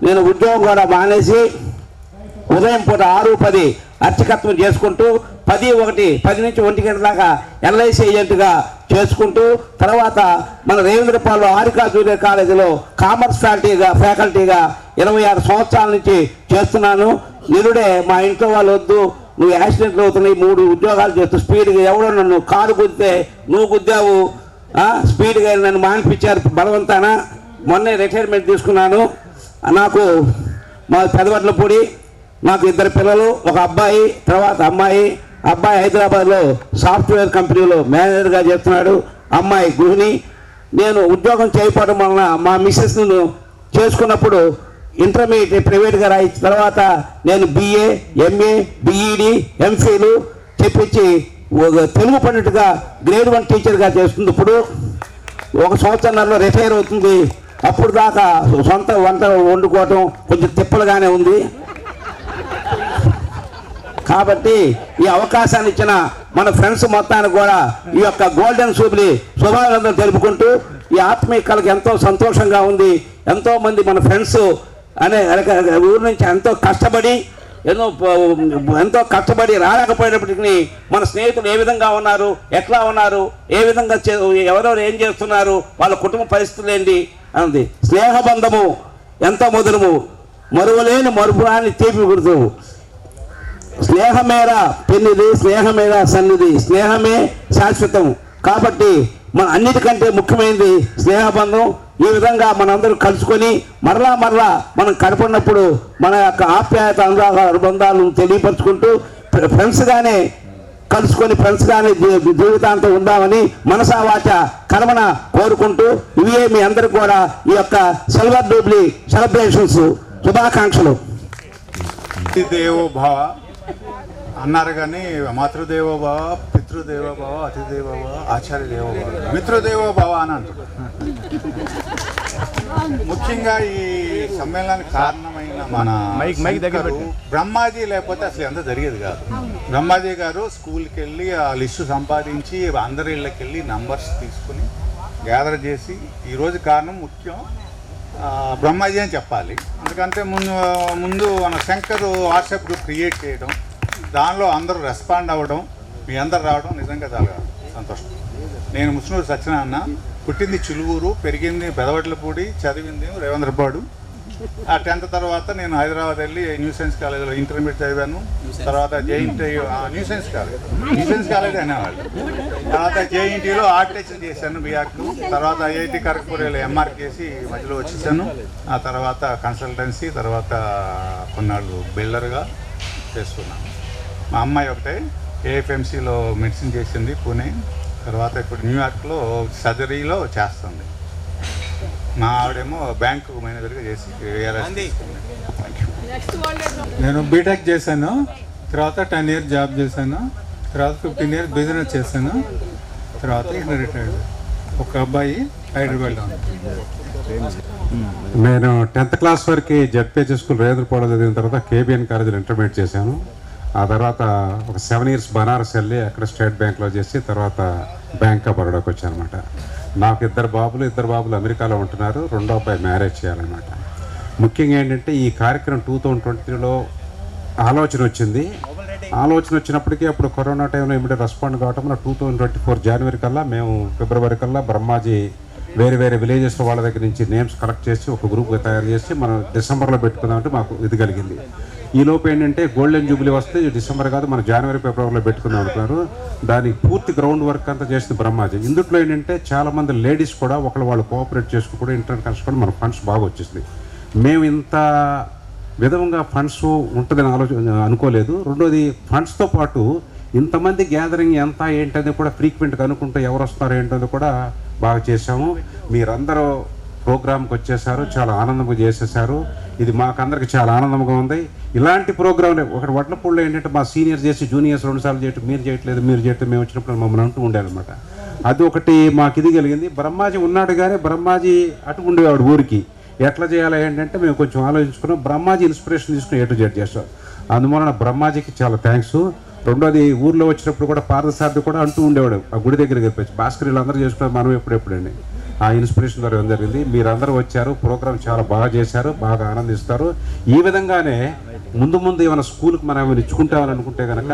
నేను ఉద్యోగం కూడా మానేసి ఉదయం పూట 6, 10 అర్చకత్వం చేసుకుంటూ 10 నుంచి 1 గంటల దాకా ఎల్ఐసి ఏజెంట్గా చేసుకుంటూ తర్వాత మన రేవేంద్రపాడులో ఆరికా జూనియర్ కాలేజీలో కామర్స్ ఫ్యాకల్టీగా 26 సంవత్సరాల నుంచి చేస్తున్నాను. నిరుడే మా ఇంట్లో వాళ్ళు వద్దు, నువ్వు యాక్సిడెంట్లు అవుతున్నాయి, 3 ఉద్యోగాలు చేస్తూ స్పీడ్గా ఎవడో నన్ను కారు గుద్దితే నువ్వు గుద్దావు, స్పీడ్గా నన్ను మానిపించారు బలవంతాన. మొన్నే రిటైర్మెంట్ తీసుకున్నాను. నాకు మా పెదవడ్లపూడి. నాకు 2 పిల్లలు, ఒక అబ్బాయి, తర్వాత అమ్మాయి. అబ్బాయి హైదరాబాద్లో సాఫ్ట్వేర్ కంపెనీలో మేనేజర్గా చేస్తున్నాడు, అమ్మాయి గృహిణి. నేను ఉద్యోగం చేయకపోవడం వలన మా మిస్సెస్ను చేసుకున్నప్పుడు ఇంటర్మీడియట్ ప్రైవేట్గా రాయించిన తర్వాత నేను BA, MA, BEd, MPhil చెప్పించి తెలుగు పండిట్గా గ్రేడ్ 1 టీచర్గా చేస్తుంది. ఇప్పుడు 1 సంవత్సరంలో రిటైర్ అవుతుంది. అప్పుడు దాకా సొంత వంట వండుకోవటం కొంచెం తిప్పలుగానే ఉంది. కాబట్టి ఈ అవకాశాన్ని ఇచ్చిన మన ఫ్రెండ్స్ మొత్తానికి కూడా ఈ యొక్క గోల్డెన్ జూబ్లీ శుభాభినందనలు తెలుపుకుంటూ ఈ ఆత్మీయ కళకి ఎంతో సంతోషంగా ఉంది. ఎంతోమంది మన ఫ్రెండ్స్ ఊరు నుంచి ఎంతో కష్టపడి ఎంతో కష్టపడి రాలేకపోయినప్పటికీ మన స్నేహితులు ఏ విధంగా ఉన్నారు, ఎట్లా ఉన్నారు, ఏ విధంగా ఎవరెవరు ఏం చేస్తున్నారు, వాళ్ళ కుటుంబ పరిస్థితులు ఏంటి అన్నది. స్నేహబంధము ఎంత మధురము, మరువలేని మరుపురాని తీపి గుర్తు. స్నేహమేరా పెన్నిది, స్నేహమేరా సన్నిధి, స్నేహమే శాశ్వతం. కాబట్టి మన అన్నిటికంటే ముఖ్యమైనది స్నేహబంధం. ఈ విధంగా మనందరూ కలుసుకొని మరలా మనం కనపడినప్పుడు మన యొక్క ఆప్యాయత అనుబంధాలను తెలియపరుచుకుంటూ ఫ్రెండ్స్గానే కలుసుకొని ఫ్రెండ్స్గానే జీవితాంతం ఉందామని మనసా వాచ కర్మన కోరుకుంటూ ఇవే మీ అందరికీ కూడా ఈ యొక్క సిల్వర్ జూబ్లీ సెలబ్రేషన్స్ శుభాకాంక్షలు. దేవోభవ అన్నారు కానీ మాతృదేవోభవ, పితృదేవోభవ, అతిదేవోభవ, ఆచార్య దేవోభవ, మిత్రదేవోభవ అని అంటారు. ముఖ్యంగా ఈ సమ్మేళనానికి కారణమైన మన బ్రహ్మాజీ లేకపోతే అసలు ఎంత జరిగేది కాదు. బ్రహ్మాజీ గారు స్కూల్కి వెళ్ళి ఆ లిస్టు సంపాదించి అందరి ఇళ్ళకి వెళ్ళి నంబర్స్ తీసుకుని గ్యాదర్ చేసి ఈరోజు కారణం ముఖ్యం బ్రహ్మాజీ అని చెప్పాలి. ఎందుకంటే ముందు మన శంకర్ వాట్సాప్ గ్రూప్ క్రియేట్ చేయడం, దానిలో అందరూ రెస్పాండ్ అవ్వడం, మీ అందరు రావడం నిజంగా చాలా సంతోషం. నేను ముస్నూరు సత్యనారాయణ, పుట్టింది చిలువూరు, పెరిగింది పెదవట్లపూడి, చదివింది రేవేంద్రపాడు. ఆ 10th తర్వాత నేను హైదరాబాద్ వెళ్ళి న్యూ సైన్స్ కాలేజీలో ఇంటర్మీడియట్ చదివాను. తర్వాత జేఎన్టీ న్యూ సైన్స్ కాలేజ్ అనేవాళ్ళు. తర్వాత జేఎన్టీలో ఆర్ట్ టీచింగ్ చేశాను బీఆర్క్. తర్వాత ఐఐటి ఖరగ్పూర్లో ఎంఆర్క్ చేసి మధ్యలో వచ్చేసాను. ఆ తర్వాత కన్సల్టెన్సీ, తర్వాత కొన్నాళ్ళు బిల్డర్గా చేస్తున్నాను. మా అమ్మాయి ఒకటే ఏఎఫ్ఎంసీలో మెడిసిన్ చేసింది పూణే. తర్వాత ఇప్పుడు న్యూయార్క్లో సర్జరీలో చేస్తుంది. మా ఆవిడేమో బ్యాంకు మేనేజర్గా చేసి నేను బీటెక్ చేశాను. తర్వాత 10 years జాబ్ చేశాను. తర్వాత 15 years బిజినెస్ చేశాను. తర్వాత రిటైర్డ్. ఒక అబ్బాయి హైదరాబాద్లో ఉంది. నేను 10th క్లాస్ వరకు జెడ్పీహెచ్ స్కూల్ రేంద్రపాడు చదివిన తర్వాత కేబిఎన్ కాలేజీలో ఇంటర్మీడియట్ చేశాను. ఆ తర్వాత ఒక 7 years బనారస్ వెళ్ళి అక్కడ స్టేట్ బ్యాంక్లో చేసి తర్వాత బ్యాంక్ ఆఫ్ బరోడాకి వచ్చానమాట. నాకు ఇద్దరు బాబులు అమెరికాలో ఉంటున్నారు. రెండో అబ్బాయి మ్యారేజ్ చేయాలన్నమాట. ముఖ్యంగా ఏంటంటే ఈ కార్యక్రమం 2023లో ఆలోచన వచ్చినప్పటికీ అప్పుడు కరోనా టైంలో ఇమీడియట్ రెస్పాండ్ కావటం 2024 జనవరి కల్లా మేము ఫిబ్రవరి కల్లా బ్రహ్మాజీ వేరే విలేజెస్లో వాళ్ళ దగ్గర నుంచి నేమ్స్ కలెక్ట్ చేసి ఒక గ్రూప్గా తయారు చేసి మనం డిసెంబర్లో పెట్టుకుందామంటే మాకు ఇది కలిగింది. ఈలోపు ఏంటంటే గోల్డెన్ జూబ్లీ వస్తే డిసెంబర్ కాదు మన జనవరి ఫిబ్రవరిలో పెట్టుకుందాం అనుకున్నారు. దానికి పూర్తి గ్రౌండ్ వర్క్ అంతా చేసింది బ్రహ్మాజీ. ఇందులో ఏంటంటే చాలామంది లేడీస్ కూడా వాళ్ళు కోఆపరేట్ చేసుకుని కూడా ఇంటర్నెట్ కష్టపడి మన ఫండ్స్ బాగా వచ్చేసింది. మేము ఇంత విధంగా ఫండ్స్ ఉంటుందని అనుకోలేదు. రెండోది ఫండ్స్తో పాటు ఇంతమంది గ్యాదరింగ్ ఎంత ఏంటది కూడా ఫ్రీక్వెంట్గా అనుకుంటూ ఎవరు వస్తారో ఏంటో కూడా బాగా చేశాము. మీరందరూ ప్రోగ్రామ్కి వచ్చేసారు, చాలా ఆనందంగా చేసేసారు. ఇది మాకందరికి చాలా ఆనందంగా ఉంది. ఇలాంటి ప్రోగ్రాంలు ఒకటి వడ్లపూడిలో ఏంటంటే మా సీనియర్స్ చేసి జూనియర్స్ 2 సార్లు చేయటం, మీరు చేయట్లేదు మేము వచ్చినప్పుడు మమ్మల్ని అంటూ ఉండేదన్నమాట. అది ఒకటి మాకు ఇది కలిగింది. బ్రహ్మాజీ ఉన్నాడు కానీ బ్రహ్మాజీ అటు ఉండేవాడు ఊరికి. ఎట్లా చేయాలి ఏంటంటే మేము కొంచెం ఆలోచించుకున్నాం. బ్రహ్మాజీ ఇన్స్పిరేషన్ తీసుకుని A to Z చేస్తాం. అందువలన బ్రహ్మాజీకి చాలా థ్యాంక్స్. రెండోది ఊర్లో వచ్చినప్పుడు కూడా పార్థసారథి కూడా అంటూ ఉండేవాడు ఆ గుడి దగ్గరికి వెళ్ళిపోయి భాస్కర్లు అందరూ చేసుకున్నారు మనం ఎప్పుడెప్పుడండి. ఆ ఇన్స్పిరేషన్ ద్వారా జరిగింది. మీరందరూ వచ్చారు, ప్రోగ్రామ్ చాలా బాగా చేశారు, బాగా ఆనందిస్తారు. ఈ విధంగానే ముందు ఏమైనా స్కూల్కి మనం ఏమైనా ఇచ్చుకుంటామని అనుకుంటే కనుక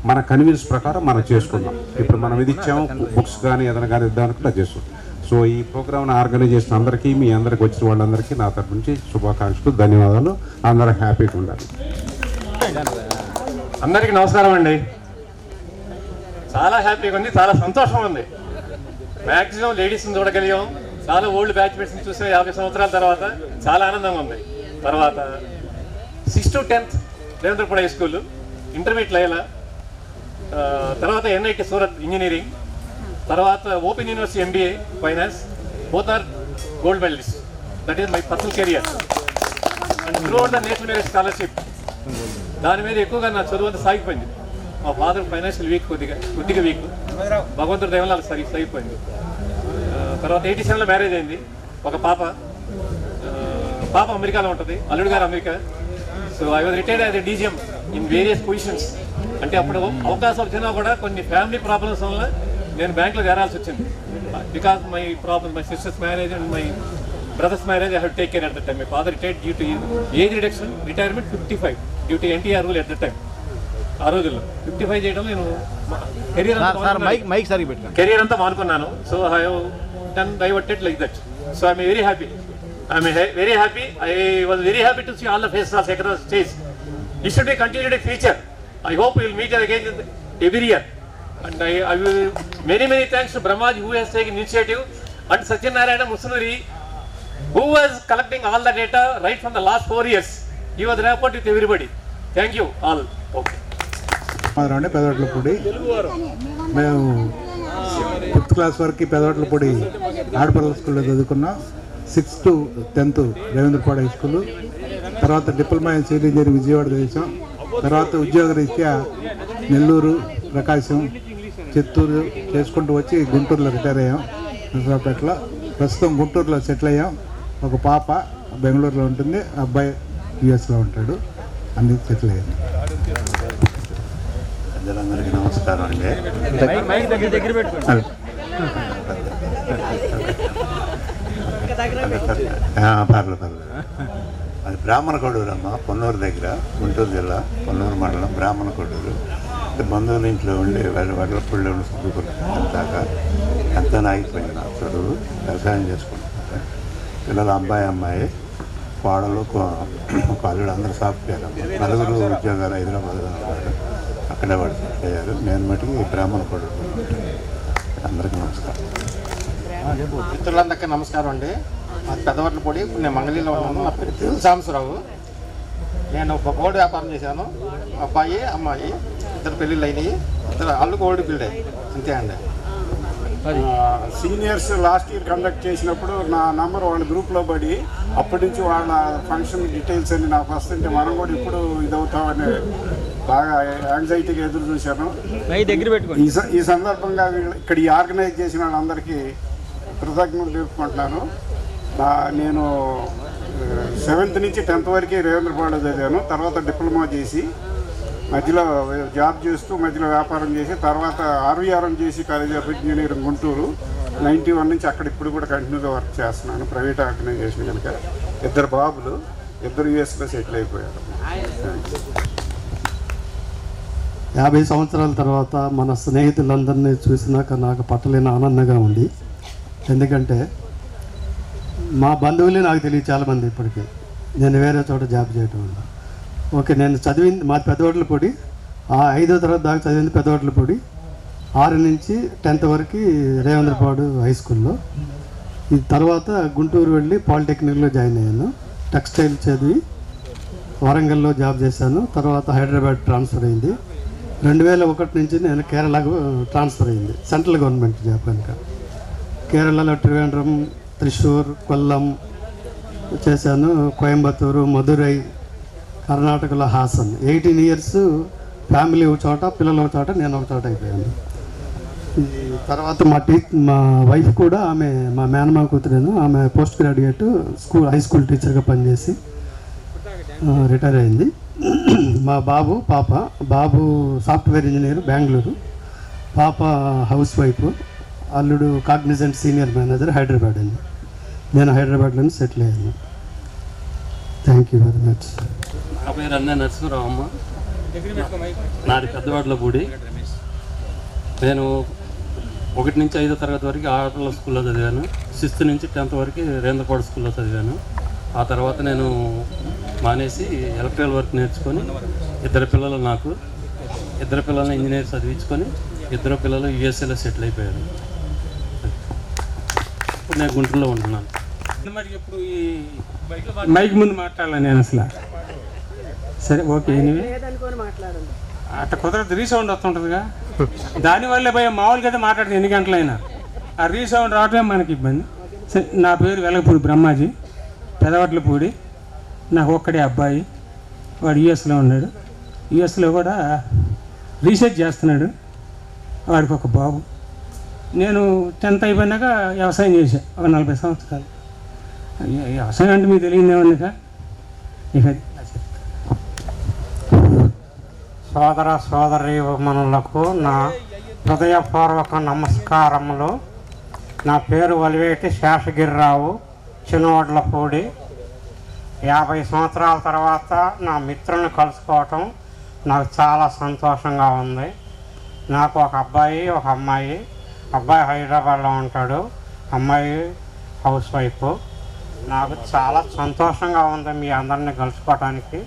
మన కన్వీన్స్ ప్రకారం మనం చేసుకుందాం. ఇప్పుడు మనం ఇది ఇచ్చాము, బుక్స్ కానీ ఏదైనా కానీ ఇద్దామనుకుంటే చేస్తాం. సో ఈ ప్రోగ్రామ్ని ఆర్గనైజ్ చేసిన అందరికీ, మీ అందరికి వచ్చిన వాళ్ళందరికీ నా తరఫు నుంచి శుభాకాంక్షలు, ధన్యవాదాలు. అందరూ హ్యాపీగా ఉండాలి. అందరికీ నమస్కారం అండి. చాలా హ్యాపీగా ఉంది, చాలా సంతోషం ఉంది. మ్యాక్సిమం లేడీస్ని చూడగలిగాం. చాలా ఓల్డ్ బ్యాచ్మేట్స్ని చూసిన 50 సంవత్సరాల తర్వాత చాలా ఆనందంగా ఉంది. తర్వాత 6th to 10th Revendrapudi high school, intermediate లైలా, తర్వాత NIT సూరత్ ఇంజనీరింగ్, తర్వాత open university MBA finance, both are gold medalist. That is my personal career. And throughout the national merit scholarship దాని మీద ఎక్కువగా నా చదువు అంతా సాగిపోయింది. మా ఫాదర్ ఫైనాన్షియల్ వీక్, కొద్దిగా వీక్, భగవంతుడి దైవం అలా సాగిపోయింది. తర్వాత 87లో మ్యారేజ్ అయింది. ఒక పాప అమెరికాలో ఉంటుంది, అల్లుడు గారు America. So I was retired as a DGM in various positions. అంటే అప్పుడు అవకాశం వచ్చినా కూడా కొన్ని ఫ్యామిలీ ప్రాబ్లమ్స్ వల్ల నేను బ్యాంక్లో చేరాల్సి వచ్చింది. Because my problem, my sisters marriage and my brothers marriage I have take care at the time. My father retired due to age reduction, retirement 55. Due to NTR rule at the time. ఆ రోజుల్లో 55 చేయడం నేను career అంతా మానుకున్నాను. So I have done diverted like that. So I'm very happy. Very happy. I was very happy to see all the faces across stage. This should be continued in future. I hope we will meet again every year. And I will many thanks to Brahmaji who has taken initiative, and Satyanarayana Musunuri who was collecting all the data right from the last 4 years. He was rapport with everybody. Thank you all. Okay. పెదవట్లపూడి మేము 5th class వరకు పెదవట్లపూడి ఆడపిల్లల స్కూల్లో చదువుకున్నాం. 6th to 10th Revendrapadu high school. తర్వాత diploma in civil engineering Vijayawada చేసాం. తర్వాత ఉద్యోగ రీత్యా నెల్లూరు, ప్రకాశం, చిత్తూరు చేసుకుంటూ వచ్చి గుంటూరులో రిటైర్ అయ్యాం. నరసరావుపేటలో ప్రస్తుతం గుంటూరులో సెటిల్ అయ్యాం. ఒక పాప బెంగళూరులో ఉంటుంది, అబ్బాయి యుఎస్లో ఉంటాడు. అన్ని సెటిల్ అయ్యాం. అందరికీ నమస్కారం అండి. పర్లేదు. అది బ్రాహ్మణ కొడూరు అమ్మ, పొన్నూరు దగ్గర, గుంటూరు జిల్లా పొన్నూరు మండలం బ్రాహ్మణ కొడూరు. బంధువుల ఇంట్లో ఉండి వడ్లపూడిలో చదువుకుంటాక ఎంతో ఆగిపోయింది నా చదువు. వ్యవసాయం చేసుకుంటున్నారు పిల్లలు, అమ్మాయి, కోడలు, ఒక అల్లుడు, అందరూ సాఫ్ట్వేర్. 4 ఉద్యోగాలు హైదరాబాద్లో ఉన్నారు. అక్కడే వాడు సెటిల్ అయ్యారు. నేను మటుకు బ్రాహ్మణ కొడూరు. అందరికీ నమస్కారం. మిత్రులందరికీ నమస్కారం అండి. మాది పెదవట్లపూడి. ఇప్పుడు నేను మంగళీలో ఉన్నాను. నా పేరు సాంబశివరావు. నేను ఒక గోల్డ్ వ్యాపారం చేశాను. అబ్బాయి, అమ్మాయి, 2 పెళ్ళిళ్ళు అయినాయి. 2 అల్లు గోల్డ్ బిల్డే. అంతే అండి. సీనియర్స్ లాస్ట్ ఇయర్ కండక్ట్ చేసినప్పుడు నా నంబర్ వాళ్ళ గ్రూప్లో పడి అప్పటి నుంచి వాళ్ళ ఫంక్షన్ డీటెయిల్స్ అన్ని నాకు వస్తుంటే మనం కూడా ఇప్పుడు ఇదవుతామని బాగా యాంగ్జైటీగా ఎదురు చూశాను. ఈ సందర్భంగా ఇక్కడ ఈ ఆర్గనైజ్ చేసిన వాళ్ళందరికీ కృతజ్ఞతలు తెలుపుకుంటున్నాను. నేను 7th నుంచి 10th వరకు రేవేంద్రపాడులో చదివాను. తర్వాత డిప్లొమా చేసి మధ్యలో జాబ్ చేస్తూ మధ్యలో వ్యాపారం చేసి తర్వాత ఆర్వీఆర్ఎం చేసి కాలేజ్ ఆఫ్ ఇంజనీరింగ్ గుంటూరు 91 నుంచి అక్కడ ఇప్పుడు కూడా కంటిన్యూగా వర్క్ చేస్తున్నాను. ప్రైవేట్ ఆర్గనైజేషన్ కనుక. 2 బాబులు, 2 యుఎస్లో సెటిల్ అయిపోయారు. 50 సంవత్సరాల తర్వాత మన స్నేహితులందరినీ చూసినాక నాకు పట్టలేని ఆనందంగా ఉంది. ఎందుకంటే మా బంధువులే నాకు తెలియదు చాలామంది ఇప్పటికీ. నేను వేరే చోట జాబ్ చేయటం వల్ల. ఓకే, నేను చదివింది మా పెదవట్లపూడి. 5వ తరగతి దాకా చదివింది పెదవట్లపూడి. 6 నుంచి 10th వరకు రేవేంద్రపాడు హై స్కూల్లో. ఈ తర్వాత గుంటూరు వెళ్ళి పాలిటెక్నిక్లో జాయిన్ అయ్యాను. టెక్స్టైల్ చదివి వరంగల్లో జాబ్ చేశాను. తర్వాత హైదరాబాద్ ట్రాన్స్ఫర్ అయింది. 2001 నుంచి నేను కేరళకు ట్రాన్స్ఫర్ అయింది. సెంట్రల్ గవర్నమెంట్ జాబ్ కనుక. కేరళలో ట్రివేండ్రం, త్రిశూర్, కొల్లం చేశాను. కోయంబత్తూరు, మధురై, కర్ణాటకలో హాసన్. 18 years ఫ్యామిలీ ఒక చోట, పిల్లలు ఒక చోట, నేను ఒక చోట అయిపోయాను. ఈ తర్వాత మా వైఫ్ కూడా, ఆమె మా మేనమా కూతురేను. ఆమె పోస్ట్ గ్రాడ్యుయేట్, హై స్కూల్ టీచర్గా పనిచేసి రిటైర్ అయింది. మా బాబు సాఫ్ట్వేర్ ఇంజనీర్ బెంగళూరు. పాప హౌస్ వైఫ్. అల్లుడు కాగ్నిజెంట్ సీనియర్ మేనేజర్ హైదరాబాద్ అండి. నేను హైదరాబాద్లోనే సెటిల్ అయ్యాను. Thank you very much. నా పేరు అన్న నరసింహరావు అమ్మ. నాది పెద్దవాడ్లపూడి. నేను 1 నుంచి 5వ తరగతి వరకు ఆడపిల్లల స్కూల్లో చదివాను. 6th నుంచి 10th వరకు రేవేంద్రపాడు స్కూల్లో చదివాను. ఆ తర్వాత నేను మానేసి ఎలక్ట్రికల్ వర్క్ నేర్చుకొని 2 పిల్లలు నాకు. 2 పిల్లల్ని ఇంజనీర్ చదివించుకొని 2 పిల్లలు యుఎస్ఏలో సెటిల్ అయిపోయారు. ఇప్పుడు నేను గుంటూరులో ఉంటున్నాను. మరి ఇప్పుడు ఈ మైక్ ముందు మాట్లాడాలి నేను అసలు. సరే, ఓకే. అట్లా కుదరదు, రీసౌండ్ వస్తుంటుందిగా. దానివల్లే భయ మామూలుగా అయితే మాట్లాడితే ఎన్ని గంటలైనా ఆ రీసౌండ్ రావటమే మనకి ఇబ్బంది. సరే, నా పేరు వెలగపూడి బ్రహ్మాజీ, పెదవట్లపూడి. నాకు ఒక్కడే అబ్బాయి, వాడు యుఎస్లో ఉన్నాడు. యుఎస్లో కూడా రీసెర్చ్ చేస్తున్నాడు. వాడికి ఒక బాబు. నేను 10th అయిపోయినాక వ్యవసాయం చేశాను ఒక 40 సంవత్సరాలు. వ్యవసాయం అంటే మీకు తెలియదేమన్నా. ఇక సోదర సోదరీమణులకు నా హృదయపూర్వక నమస్కారములు. నా పేరు వలివేటి శేషగిరిరావు, చిన్నవడ్లపూడి. 50 సంవత్సరాల తర్వాత నా మిత్రుని కలుసుకోవటం నాకు చాలా సంతోషంగా ఉంది. నాకు ఒక అబ్బాయి, ఒక అమ్మాయి. అబ్బాయి హైదరాబాద్లో ఉంటాడు, అమ్మాయి హౌస్ వైఫ్. నాకు చాలా సంతోషంగా ఉంది మీ అందరిని కలుసుకోవటానికి.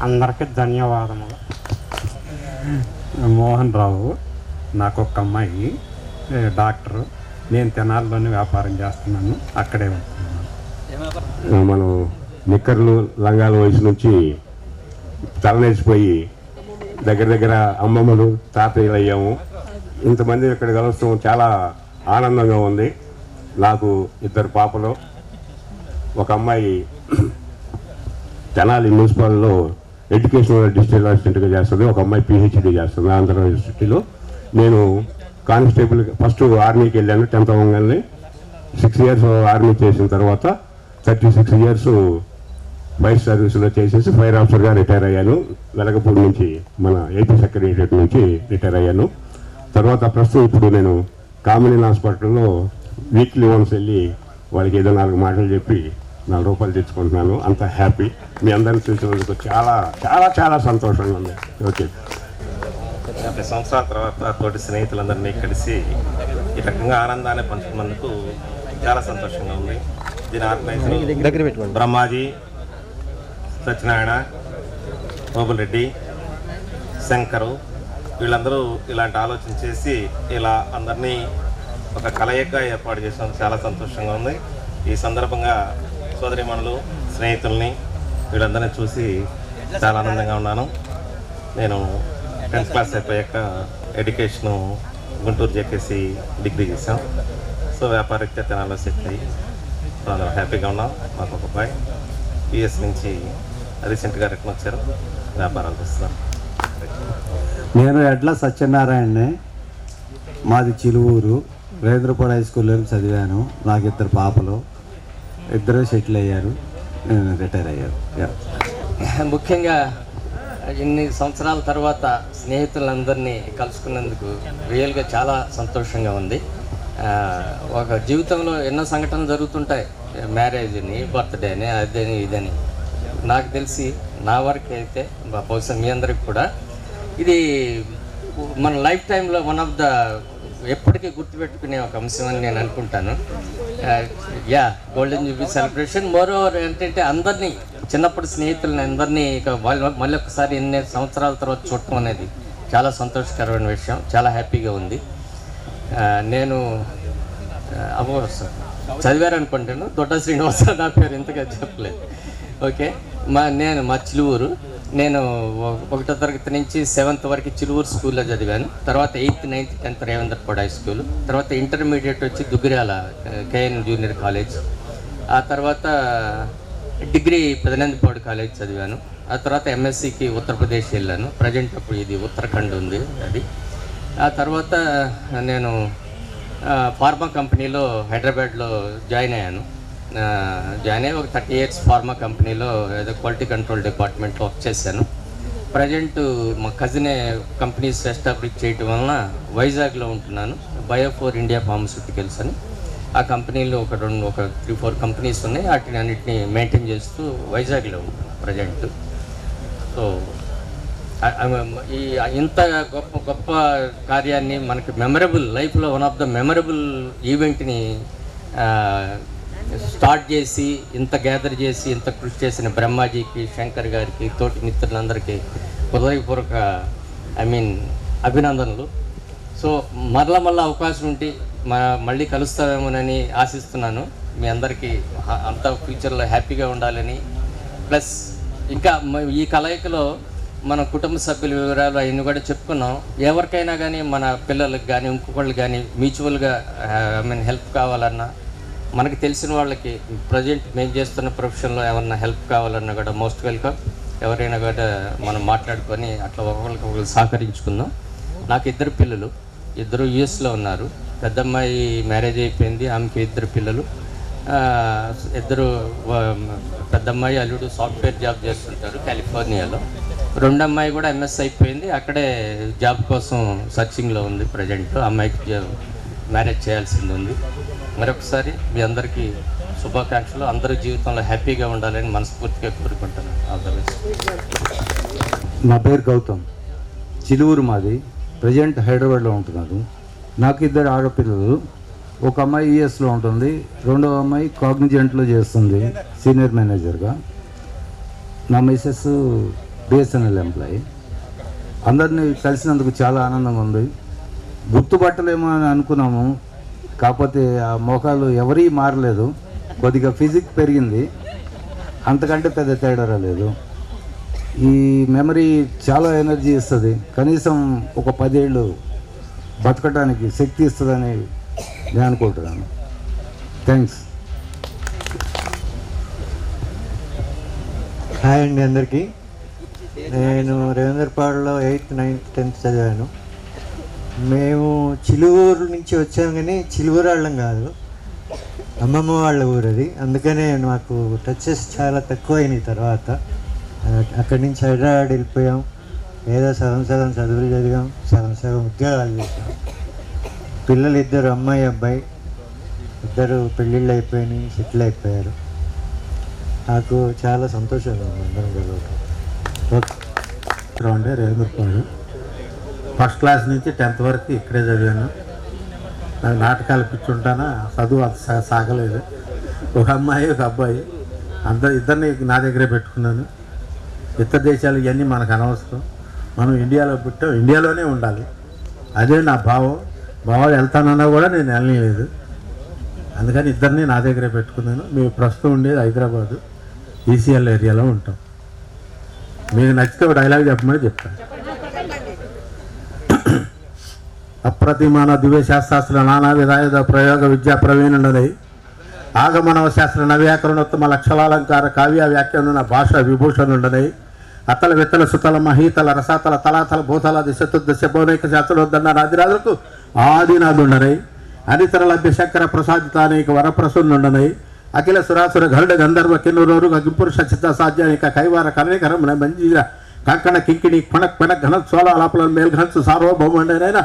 అందరికీ ధన్యవాదములు. మోహన్ రావు, నాకు ఒక అమ్మాయి డాక్టరు. నేను తెనాలిలోనే వ్యాపారం చేస్తున్నాను, అక్కడే ఉంటున్నాను. మనం నిక్కర్లు లంగాల వయసు నుంచి తలనేసిపోయి దగ్గర దగ్గర అమ్మమ్మలు తాతయ్యలు అయ్యాము. ఇంతమంది ఇక్కడ కలుస్తాం చాలా ఆనందంగా ఉంది. నాకు 2 పాపలు, ఒక అమ్మాయి తెనాలి మున్సిపాల్లో ఎడ్యుకేషనల్ డిస్ట్రిక్ట్ అసిస్టెంట్గా చేస్తుంది, ఒక అమ్మాయి PhD చేస్తుంది ఆంధ్ర యూనివర్సిటీలో. నేను కానిస్టేబుల్ ఫస్ట్ ఆర్మీకి వెళ్ళాను 10th అవ్వగానే. 6 years ఆర్మీ చేసిన తర్వాత 36 years ఫైర్ సర్వీస్లో చేసేసి ఫైర్ ఆఫీసర్గా రిటైర్ అయ్యాను. వెలగపూడి నుంచి మన ఏపీ సెక్రటేరియట్ నుంచి రిటైర్ అయ్యాను. తర్వాత ప్రస్తుతం ఇప్పుడు నేను కామినేని హాస్పిటల్లో వీక్లీ వన్స్ వెళ్ళి వాళ్ళకి ఏదో 4 మాటలు చెప్పి 4 రూపాయలు తెచ్చుకుంటున్నాను. అంత హ్యాపీ. మీ అందరిని చూసినందుకు చాలా చాలా చాలా సంతోషంగా ఉంది. ఓకే. 50 సంవత్సరాల తర్వాత తోటి స్నేహితులందరినీ కలిసి ఈ రకంగా ఆనందాన్ని పంచుకున్నందుకు చాలా సంతోషంగా ఉంది. దీని ఆర్గనైజర్ బ్రహ్మాజీ, సత్యనారాయణ, మోబుల్ రెడ్డి, శంకరు, వీళ్ళందరూ ఇలాంటి ఆలోచన చేసి ఇలా అందరినీ ఒక కలయిక ఏర్పాటు చేసినందుకు చాలా సంతోషంగా ఉంది. ఈ సందర్భంగా సోదరిమణులు, స్నేహితుల్ని వీళ్ళందరినీ చూసి చాలా ఆనందంగా ఉన్నాను. నేను 10th క్లాస్ అయిపోయాక ఎడ్యుకేషను గుంటూరు జేకేసి డిగ్రీ చేశాం. సో వ్యాపారరీత్యా తెనాల్లో సెటిల్ అయ్యి అందరూ హ్యాపీగా ఉన్నాం. మాకు ఒక అబ్బాయి PS నుంచి రీసెంట్గా రిటర్న్ వచ్చారు, వ్యాపారాలు చేస్తున్నారు. నేను ఎడ్ల సత్యనారాయణని, మాది చిలువూరు, రేంద్రపాడు హై స్కూల్లో చదివాను. నాకు 2 పాపలు, 2 సెటిల్ అయ్యారు, రిటైర్ అయ్యారు. ముఖ్యంగా ఇన్ని సంవత్సరాల తర్వాత స్నేహితులందరినీ కలుసుకున్నందుకు రియల్గా చాలా సంతోషంగా ఉంది. ఒక జీవితంలో ఎన్నో సంఘటనలు జరుగుతుంటాయి, మ్యారేజ్ని, బర్త్డేని, అదని ఇదని. నాకు తెలిసి నా వరకు అయితే బహుశా మీ అందరికి కూడా ఇది మన లైఫ్ టైంలో వన్ ఆఫ్ ద ఎప్పటికీ గుర్తుపెట్టుకునే ఒక అంశం అని నేను అనుకుంటాను. Golden Jubilee celebration. మోరోవర్ ఏంటంటే అందరినీ, చిన్నప్పటి స్నేహితులని అందరినీ ఇక మళ్ళీ ఒకసారి ఎన్ని సంవత్సరాల తర్వాత చూడటం అనేది చాలా సంతోషకరమైన విషయం. చాలా హ్యాపీగా ఉంది. నేను చదివారనుకుంటాను, దొడ్డ శ్రీనివాసరావు నా పేరు ఇంతగా చెప్పలేదు. ఓకే. నేను మా చిలువూరు. నేను 1వ తరగతి నుంచి 7th వరకు చిలువూరు స్కూల్లో చదివాను. తర్వాత 8th, 9th, 10th Revendrapadu high school. తర్వాత ఇంటర్మీడియట్ వచ్చి దుగ్గిరాల KN జూనియర్ కాలేజ్. ఆ తర్వాత డిగ్రీ పెదనందిపాడు కాలేజ్ చదివాను. ఆ తర్వాత MScకి ఉత్తరప్రదేశ్ వెళ్ళాను. ప్రజెంట్ అప్పుడు ఇది ఉత్తరాఖండ్ ఉంది అది. ఆ తర్వాత నేను ఫార్మా కంపెనీలో హైదరాబాద్లో జాయిన్ అయ్యాను. జాయిన్ అయ్యి ఒక 30 years ఫార్మా కంపెనీలో ఏదో క్వాలిటీ కంట్రోల్ డిపార్ట్మెంట్లో వర్క్ చేశాను. ప్రజెంట్ మా కజినే కంపెనీస్ ఎస్టాబ్లిష్ చేయటం వలన వైజాగ్లో ఉంటున్నాను. బయోఫోర్ ఇండియా ఫార్మస్యూటికల్స్ అని ఆ కంపెనీలో ఒక 3-4 కంపెనీస్ ఉన్నాయి. వాటిని అన్నింటినీ మెయింటైన్ చేస్తూ వైజాగ్లో ఉంటున్నాను ప్రజెంట్. సో ఈ ఇంత గొప్ప కార్యాన్ని మనకి మెమరబుల్ లైఫ్లో వన్ ఆఫ్ ద మెమరబుల్ ఈవెంట్ని స్టార్ట్ చేసి ఇంత గ్యాదర్ చేసి ఇంత కృషి చేసిన బ్రహ్మాజీకి, శంకర్ గారికి, తోటి మిత్రులందరికీ హృదయపూర్వక అభినందనలు. సో మళ్ళా అవకాశం ఉంటే మళ్ళీ కలుస్తామేమోనని ఆశిస్తున్నాను. మీ అందరికీ అంతా ఫ్యూచర్లో హ్యాపీగా ఉండాలని, ప్లస్ ఇంకా ఈ కలయికలో మన కుటుంబ సభ్యుల వివరాలు అవన్నీ కూడా చెప్పుకున్నాం. ఎవరికైనా కానీ మన పిల్లలకు కానీ ఇంకొకళ్ళు కానీ మ్యూచువల్గా హెల్ప్ కావాలన్నా, మనకి తెలిసిన వాళ్ళకి ప్రజెంట్ మేము చేస్తున్న ప్రొఫెషన్లో ఏమన్నా హెల్ప్ కావాలన్నా కూడా మోస్ట్ వెల్కమ్. ఎవరైనా కూడా మనం మాట్లాడుకొని అట్లా ఒకరికి సహకరించుకుందాం. నాకు 2 పిల్లలు, 2 US ఉన్నారు. పెద్దమ్మాయి మ్యారేజ్ అయిపోయింది, ఆమెకి 2 పిల్లలు. 2 పెద్దమ్మాయి అల్లుడు సాఫ్ట్వేర్ జాబ్ చేస్తుంటారు కాలిఫోర్నియాలో. 2వ అమ్మాయి కూడా MS అయిపోయింది, అక్కడే జాబ్ కోసం సర్చింగ్లో ఉంది ప్రజెంట్. అమ్మాయికి మ్యారేజ్ చేయాల్సింది ఉంది. మరొకసారి మీ అందరికీ శుభాకాంక్షలు. అందరి జీవితంలో హ్యాపీగా ఉండాలని మనస్ఫూర్తిగా కోరుకుంటున్నాను. All the best. నా పేరు గౌతమ్, చిలువూరు మాది, ప్రజెంట్ హైదరాబాద్లో ఉంటున్నాను. నాకు 2 ఆడపిల్లలు. ఒక అమ్మాయి యూఎస్లో ఉంటుంది, రెండవ అమ్మాయి కాగ్నిజెంట్లో చేస్తుంది సీనియర్ మేనేజర్గా. నా మిసెస్ బిఎస్ఎన్ఎల్ ఎంప్లాయీ. అందరినీ కలిసినందుకు చాలా ఆనందంగా ఉంది. గుర్తుపట్టలేమో అని అనుకున్నాము, కాకపోతే ఆ మొఖాలు ఎవరీ మారలేదు. కొద్దిగా ఫిజిక్ పెరిగింది, అంతకంటే పెద్ద తేడా రాలేదు. ఈ మెమరీ చాలా ఎనర్జీ ఇస్తుంది, కనీసం ఒక 10 ఏళ్ళు బతకడానికి శక్తి ఇస్తుందని నేను అనుకుంటున్నాను. థ్యాంక్స్. హాయ్ అండి అందరికీ. నేను రేవేంద్రపాడులో 8th, 9th, 10th చదివాను. మేము చిలువూరు నుంచి వచ్చాము, కానీ చిలువూరు వాళ్ళం కాదు, అమ్మమ్మ వాళ్ళ ఊరు అది. అందుకనే మాకు టచెస్ చాలా తక్కువ అయినాయి. తర్వాత అక్కడి నుంచి హైదరాబాద్ వెళ్ళిపోయాం. ఏదో సగం చదువులు చదివాం, సగం ఉద్యోగాలు చేసాం. పిల్లలు 2 అమ్మాయి అబ్బాయి, 2 పెళ్ళిళ్ళు అయిపోయినాయి, సెటిల్ అయిపోయారు. నాకు చాలా సంతోషంగా ఉంది అందరం కలవటం. ఓకే. రేవేంద్రపాడు ఫస్ట్ క్లాస్ నుంచి 10th వరకు ఇక్కడే చదివాను. నాకు నాటకాలు పిచ్చుంటానా, చదువు అంత సాగలేదు. ఒక అమ్మాయి ఒక అబ్బాయి, ఇద్దరిని నా దగ్గరే పెట్టుకున్నాను. ఇతర దేశాలు ఇవన్నీ మనకు అనవసరం. మనం ఇండియాలో పుట్టాం, ఇండియాలోనే ఉండాలి. అదే నా భావం. వెళ్తానన్నా కూడా నేను వెళ్ళలేదు. అందుకని ఇద్దరిని నా దగ్గరే పెట్టుకున్నాను. మేము ప్రస్తుతం ఉండేది హైదరాబాదు ఈసీఎల్ ఏరియాలో ఉంటాం. మీకు నచ్చితే ఒక డైలాగ్ చెప్పమని చెప్తాను. అప్రతిమాన దివ్య శాస్త్రాస్త్ర నానా విధాయుధ ప్రయోగ విద్యా ప్రవీణుడై ఆగమనవ శాస్త్ర నవ్యాకరణోత్తమ లక్షలాలంకార కావ్య వ్యాఖ్యాన భాష విభూషణుడై అతల విత్తల సుతల మహీతల రసాతల తలాతల భూతలాది చతుర్దశ పౌనైక శాస్త్రోద్దన్న రాజిరాజులకు ఆదినాథుండనై అనితర లభ్య శంకర ప్రసాదితానేక వరప్రసన్నుండనై అఖిల సురాసుర గరుడ గంధర్వ కిన్నూరు అగ్నిపురుష చిత్త సాధ్యానిక కైవార కనకరమణ మంజీర కంకణ కింకిణి కొనక్ పెనక్ ఘన సోలాలాపల మేల్ఘన్స్ సార్వభౌమండనైనా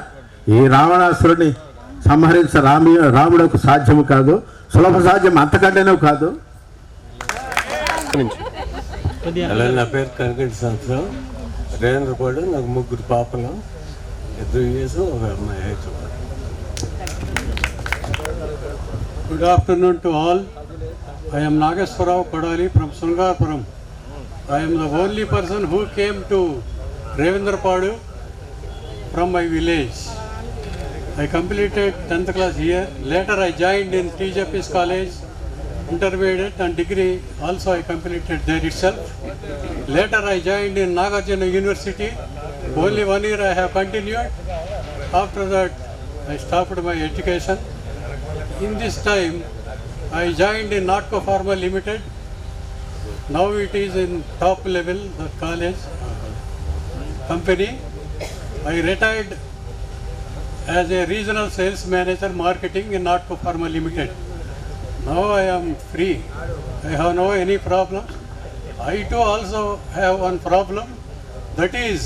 ఈ రావణాసురుని సంహరించ రాముడకు సాధ్యము కాదు, సులభ సాధ్యం అంతకంటేనే కాదు. హలో, నా పేరు కనకంటి సంవత్సరం, రేవేంద్రపాడు. నాకు 3 పాపలు, 2 years, ఒక అమ్మాయి Hyderabad. Good afternoon to all. I am Nageswarrao Kadali from Sungarpuram. I am the only person who came to Revendrapadu from my village. I completed 10th class here. Later I joined in TJP's college, intermediate and degree also I completed there itself. Later I joined in Nagarjuna University. Only 1 year I have continued. After that I stopped my education. In this time I joined in Natco Pharma Limited. Now it is in top level, the college company. I retired as a regional sales manager marketing in Natco Pharma Limited. Now I am free. I have no any problems. I too also have one problem. That is,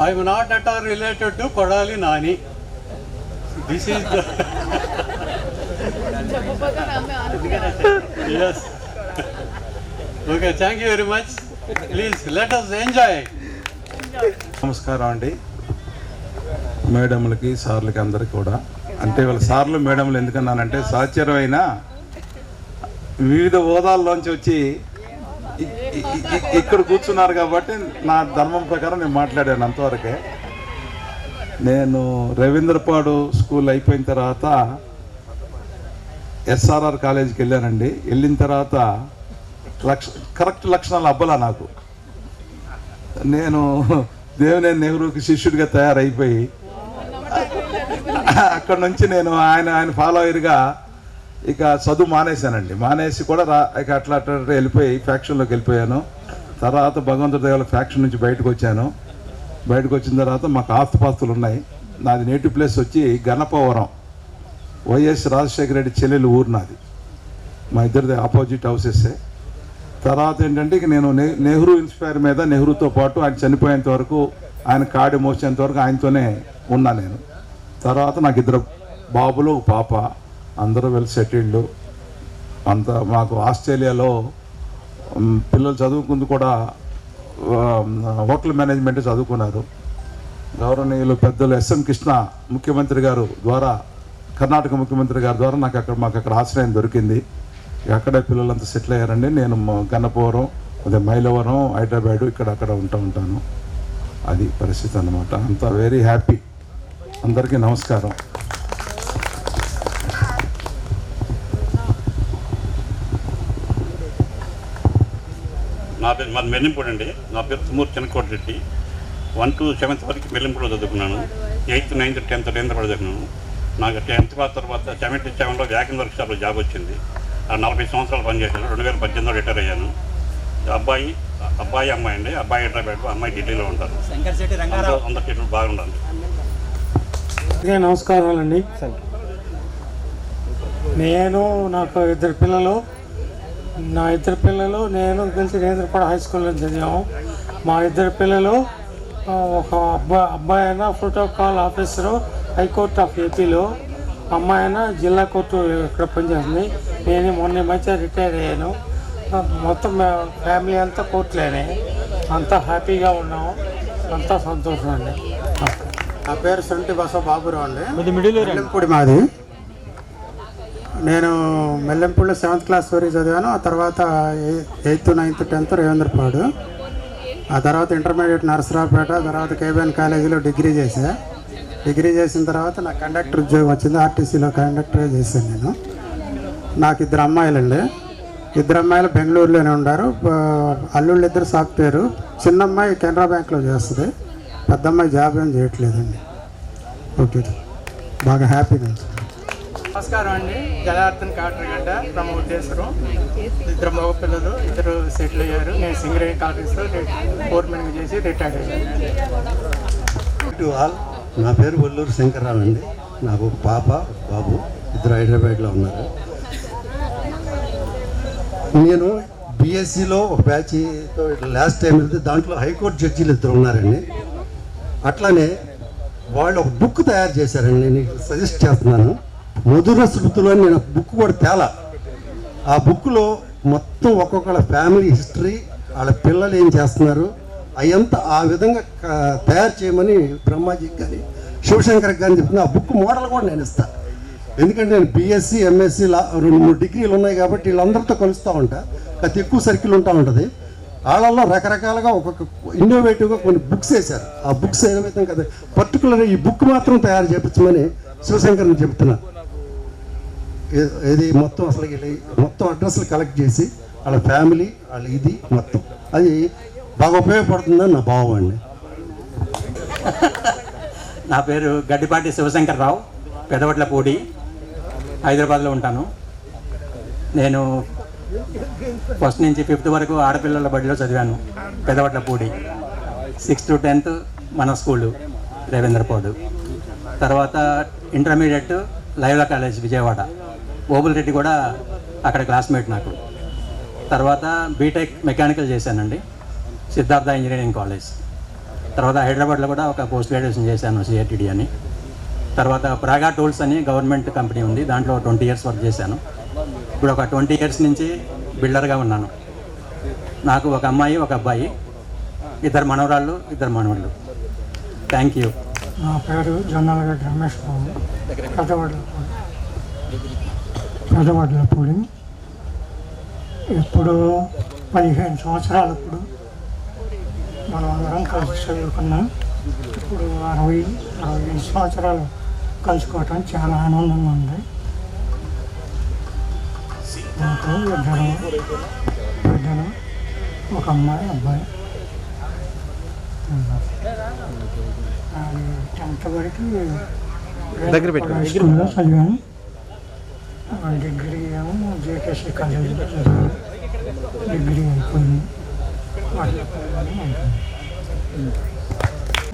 I am not at all related to Kodali Nani. This is the yes. Okay, thank you very much. Please let us enjoy. నమస్కారం అండి. మేడములకి సార్లకి అందరికి కూడా, అంటే వాళ్ళ సార్లు మేడములు ఎందుకన్నానంటే సహచరమైన వివిధ హోదాల్లోంచి వచ్చి ఇక్కడ కూర్చున్నారు కాబట్టి నా ధర్మం ప్రకారం నేను మాట్లాడాను అంతవరకే. నేను రవీంద్రపాడు స్కూల్ అయిపోయిన తర్వాత ఎస్ఆర్ఆర్ కాలేజీకి వెళ్ళానండి. వెళ్ళిన తర్వాత కరెక్ట్ లక్షణాలు అబ్బలా నాకు. నేను దేవినేని నెహ్రూకి శిష్యుడిగా తయారైపోయి అక్కడ నుంచి నేను ఆయన ఫాలోయర్గా ఇక చదువు మానేశానండి. మానేసి కూడా ఇక అట్లా వెళ్ళిపోయి ఫ్యాక్షన్లోకి వెళ్ళిపోయాను. తర్వాత భగవంతుడి దేవుల ఫ్యాక్షన్ నుంచి బయటకు వచ్చాను. బయటకు వచ్చిన తర్వాత మాకు ఆస్తుపాస్తులు ఉన్నాయి. నాది నేటివ్ ప్లేస్ వచ్చి గణపవరం, వైఎస్ రాజశేఖర రెడ్డి చెల్లెలు ఊరు నాది. మా ఇద్దరిది ఆపోజిట్ హౌసెస్సే. తర్వాత ఏంటంటే ఇక నేను నెహ్రూ ఇన్స్పైర్ మీద నెహ్రూతో పాటు ఆయన చనిపోయేంత వరకు, ఆయన కాడి మోసేంత వరకు ఆయనతోనే ఉన్నా నేను. తర్వాత నాకు 2 బాబులు, ఒక పాప, అందరూ వెల్ సెటిల్డ్. అంత మాకు ఆస్ట్రేలియాలో పిల్లలు చదువుకుంది కూడా హోటల్ మేనేజ్మెంట్ చదువుకున్నారు. గౌరవనీయులు పెద్దలు ఎస్ఎం కృష్ణ ముఖ్యమంత్రి గారు ద్వారా, కర్ణాటక ముఖ్యమంత్రి గారి ద్వారా మాకు అక్కడ ఆశ్రయం దొరికింది. అక్కడే పిల్లలంతా సెటిల్ అయ్యారండి. నేను గన్నపవరం, అదే మైలవరం, హైదరాబాదు అక్కడ ఉంటాను. అది పరిస్థితి అన్నమాట. అంతా వెరీ హ్యాపీ. అందరికీ నమస్కారం. నా పేరు మాది మెల్లింపూడి అండి. నా పేరు తుమ్మూరు చిన్నకోట రెడ్డి. 1 to 7th వరకు మెల్లింపూడిలో చదువుకున్నాను. 8th, 9th, 10th రేంద్రపాడు చదువుకున్నాను. నాకు 10th క్లాస్ తర్వాత 77లో వ్యాకిన్ వర్క్ షాప్లో జాబ్ వచ్చింది. 40 సంవత్సరాలు పనిచేశాను. 2018లో రిటైర్ అయ్యాను. అబ్బాయి అమ్మాయి అండి. అబ్బాయి హైదరాబాద్, అమ్మాయి ఢిల్లీలో ఉంటారు. అందరి చెట్లు బాగుండాలి. నమస్కారాలండి. నాకు ఇద్దరు పిల్లలు. నా ఇద్దరు పిల్లలు నేను కలిసి రేంద్రపాడు హై స్కూల్లో చదివాము. మా ఇద్దరు పిల్లలు ఒక అబ్బాయి అయినా ప్రోటోకాల్ ఆఫీసరు హైకోర్టు ఆఫ్ ఏపీలో, అమ్మాయి అయినా జిల్లా కోర్టు ఇక్కడ పనిచేస్తుంది. నేను మొన్న మధ్య రిటైర్ అయ్యాను. మొత్తం ఫ్యామిలీ అంతా కోర్టులేనే. అంతా హ్యాపీగా ఉన్నాము. అంతా సంతోషం అండి. నా పేరు సొంటి బసవ బాబురావు అండి. మెల్లెంపూడి మాది. నేను మెల్లెంపూడిలో 7th క్లాస్ వరకు చదివాను. ఆ తర్వాత 8th, 9th, 10th రేవేంద్రపాడు. ఆ తర్వాత ఇంటర్మీడియట్ నరసరావుపేట, తర్వాత కేబిఎన్ కాలేజీలో డిగ్రీ చేశా. డిగ్రీ చేసిన తర్వాత నాకు కండక్టర్ ఉద్యోగం వచ్చింది. ఆర్టీసీలో కండక్టరే చేశాను నేను. నాకు 2 అమ్మాయిలండి. 2 అమ్మాయిలు బెంగళూరులోనే ఉన్నారు. అల్లుళ్ళు 2 సాఫ్ట్వేరు. చిన్న అమ్మాయి కెనరా బ్యాంక్లో చేస్తుంది. పెద్ద అమ్మాయి జాబ్ ఏం చేయట్లేదండి. ఓకే, బాగా హ్యాపీగా ఉంది. నమస్కారం అండి. జనార్దన్ కాటరగడ్డ బ్రహ్మోద్దేశ్వరం. 2 మగ పిల్లలు, 2 సెటిల్ అయ్యారు. నేను సింగరేణి కాలేజ్లో ఫోర్మెన్గా చేసి రిటైర్ అయ్యాను. నా పేరు ఒల్లూరు శంకర్రావు అండి. నాకు ఒక పాప, బాబు, 2 హైదరాబాద్లో ఉన్నారు. నేను బీఎస్సీలో ఒక బ్యాచ్తో లాస్ట్ టైం వెళ్తే దాంట్లో హైకోర్టు జడ్జీలు 2 ఉన్నారండి. అట్లానే వాళ్ళు ఒక బుక్ తయారు చేశారండి. నేను సజెస్ట్ చేస్తున్నాను. మధుర స్మృతులు అని నేను బుక్ కూడా తేలా. ఆ బుక్లో మొత్తం ఒక్కొక్కళ్ళ ఫ్యామిలీ హిస్టరీ, వాళ్ళ పిల్లలు ఏం చేస్తున్నారు అవంతా ఆ విధంగా తయారు చేయమని బ్రహ్మాజీకి కానీ శివశంకర్కి కానీ చెప్తున్నా. ఆ బుక్ మోడల్ కూడా నేను ఇస్తాను. ఎందుకంటే నేను బీఎస్సీ, ఎంఎస్సీ 2-3 డిగ్రీలు ఉన్నాయి కాబట్టి వీళ్ళందరితో కలుస్తూ ఉంటా. కాస్త ఎక్కువ సర్కిల్ ఉంటా ఉంటుంది. వాళ్ళల్లో రకరకాలుగా ఒక్కొక్క ఇన్నోవేటివ్గా కొన్ని బుక్స్ వేశారు. ఆ బుక్స్ ఏదైతే కదా పర్టికులర్గా ఈ బుక్ మాత్రం తయారు చేయించమని శివశంకర్ని చెప్తున్నా. ఇది మొత్తం అసలు మొత్తం అడ్రస్లు కలెక్ట్ చేసి వాళ్ళ ఫ్యామిలీ, వాళ్ళ ఇది మొత్తం అది బాగా ఉపయోగపడుతుందని నా భావం అండి. నా పేరు గడ్డిపాటి శివశంకర్రావు, పెదవట్లపూడి, హైదరాబాద్లో ఉంటాను. నేను ఫస్ట్ నుంచి 5th వరకు ఆడపిల్లల బడిలో చదివాను పెదవట్లపూడి. 6th to 10th మన స్కూలు రేవేంద్రపాడు. తర్వాత ఇంటర్మీడియట్ లైవ్లా కాలేజ్ విజయవాడ. ఓబుల్ రెడ్డి కూడా అక్కడ క్లాస్మేట్ నాకు. తర్వాత బీటెక్ మెకానికల్ చేశానండి సిద్ధార్థ ఇంజనీరింగ్ కాలేజ్. తర్వాత హైదరాబాద్లో కూడా ఒక పోస్ట్ గ్రాడ్యుయేషన్ చేశాను సిఐటిడి అని. తర్వాత ప్రాగా టూల్స్ అని గవర్నమెంట్ కంపెనీ ఉంది, దాంట్లో 20 years వర్క్ చేశాను. ఇప్పుడు ఒక 20 years నుంచి బిల్డర్గా ఉన్నాను. నాకు ఒక అమ్మాయి, ఒక అబ్బాయి, 2 మనవరాళ్ళు, 2 మనవళ్ళు. Thank you. నా పేరు జొన్నలగడ్డ రమేష్ బాబు, పెదవడ్లపూడి. ఇప్పుడు 15 సంవత్సరాలప్పుడు మనం అందరం కలిసి చదువుకున్నాం. ఇప్పుడు 60-65 సంవత్సరాలు కలుసుకోవటం చాలా ఆనందంగా ఉంది. నాకు 2 ఒక అమ్మాయి, అబ్బాయి. 10th వరకు స్కూల్లో చదివాను. డిగ్రీ ఏమో జేకేసీ కాలేజీలో చదివాను. డిగ్రీ అయిపోయింది.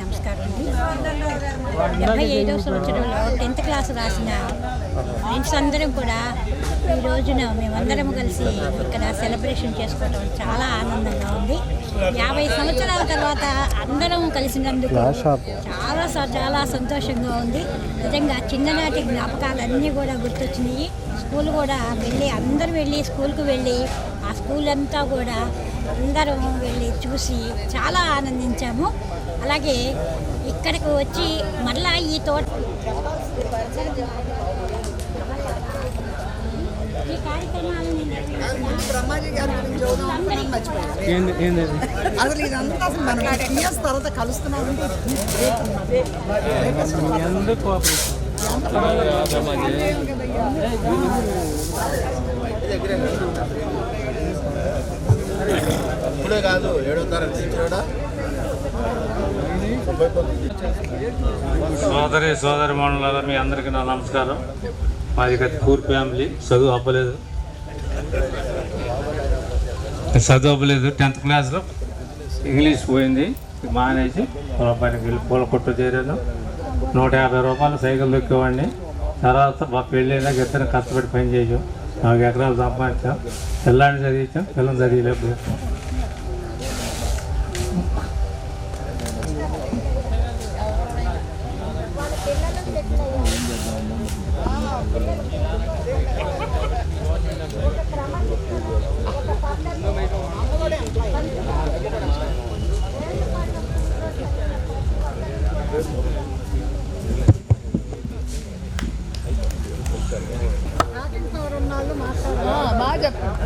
నమస్కారం అండి. 75వ సంవత్సరంలో 10th క్లాస్ రాసిన ఫ్రెండ్స్ అందరం కూడా ఈ రోజున మేమందరం కలిసి ఇక్కడ సెలబ్రేషన్ చేసుకోవడం చాలా ఆనందంగా ఉంది. 50 సంవత్సరాల తర్వాత అందరం కలిసినందుకు చాలా సంతోషంగా ఉంది. నిజంగా చిన్ననాటి జ్ఞాపకాలన్నీ కూడా గుర్తొచ్చినాయి. స్కూల్ కూడా అందరూ వెళ్ళి స్కూల్కి వెళ్ళి ఆ స్కూల్ అంతా కూడా అందరం వెళ్ళి చూసి చాలా ఆనందించాము. అలాగే ఇక్కడికి వచ్చి మళ్ళా ఈ తోట ఈ కార్యక్రమాలను అసలు ఇదంతా అసలు మనం ఇయర్స్ తర్వాత కలుస్తున్నామంటే ఇప్పుడే కాదు 7వ తరగతి నుంచి కూడా సోదరి మండలారా, మీ అందరికీ నా నమస్కారం. మాది పూర్ ఫ్యామిలీ. చదువు అవ్వలేదు 10th క్లాస్లో ఇంగ్లీష్ పోయింది, మానేసి పొలపనికి వెళ్ళి పూల కొట్టు చేరాను. 150 రూపాయలు సైకిల్ దొక్కేవాడిని. తర్వాత మా పెళ్ళైనాక ఇద్దరు కష్టపడి పని చేసాం. 4 ఎకరాలు సంపాదించాం. పిల్లాన్ని చదివించాం, పిల్లలు చదివలేదు. బాగా చెప్పండి.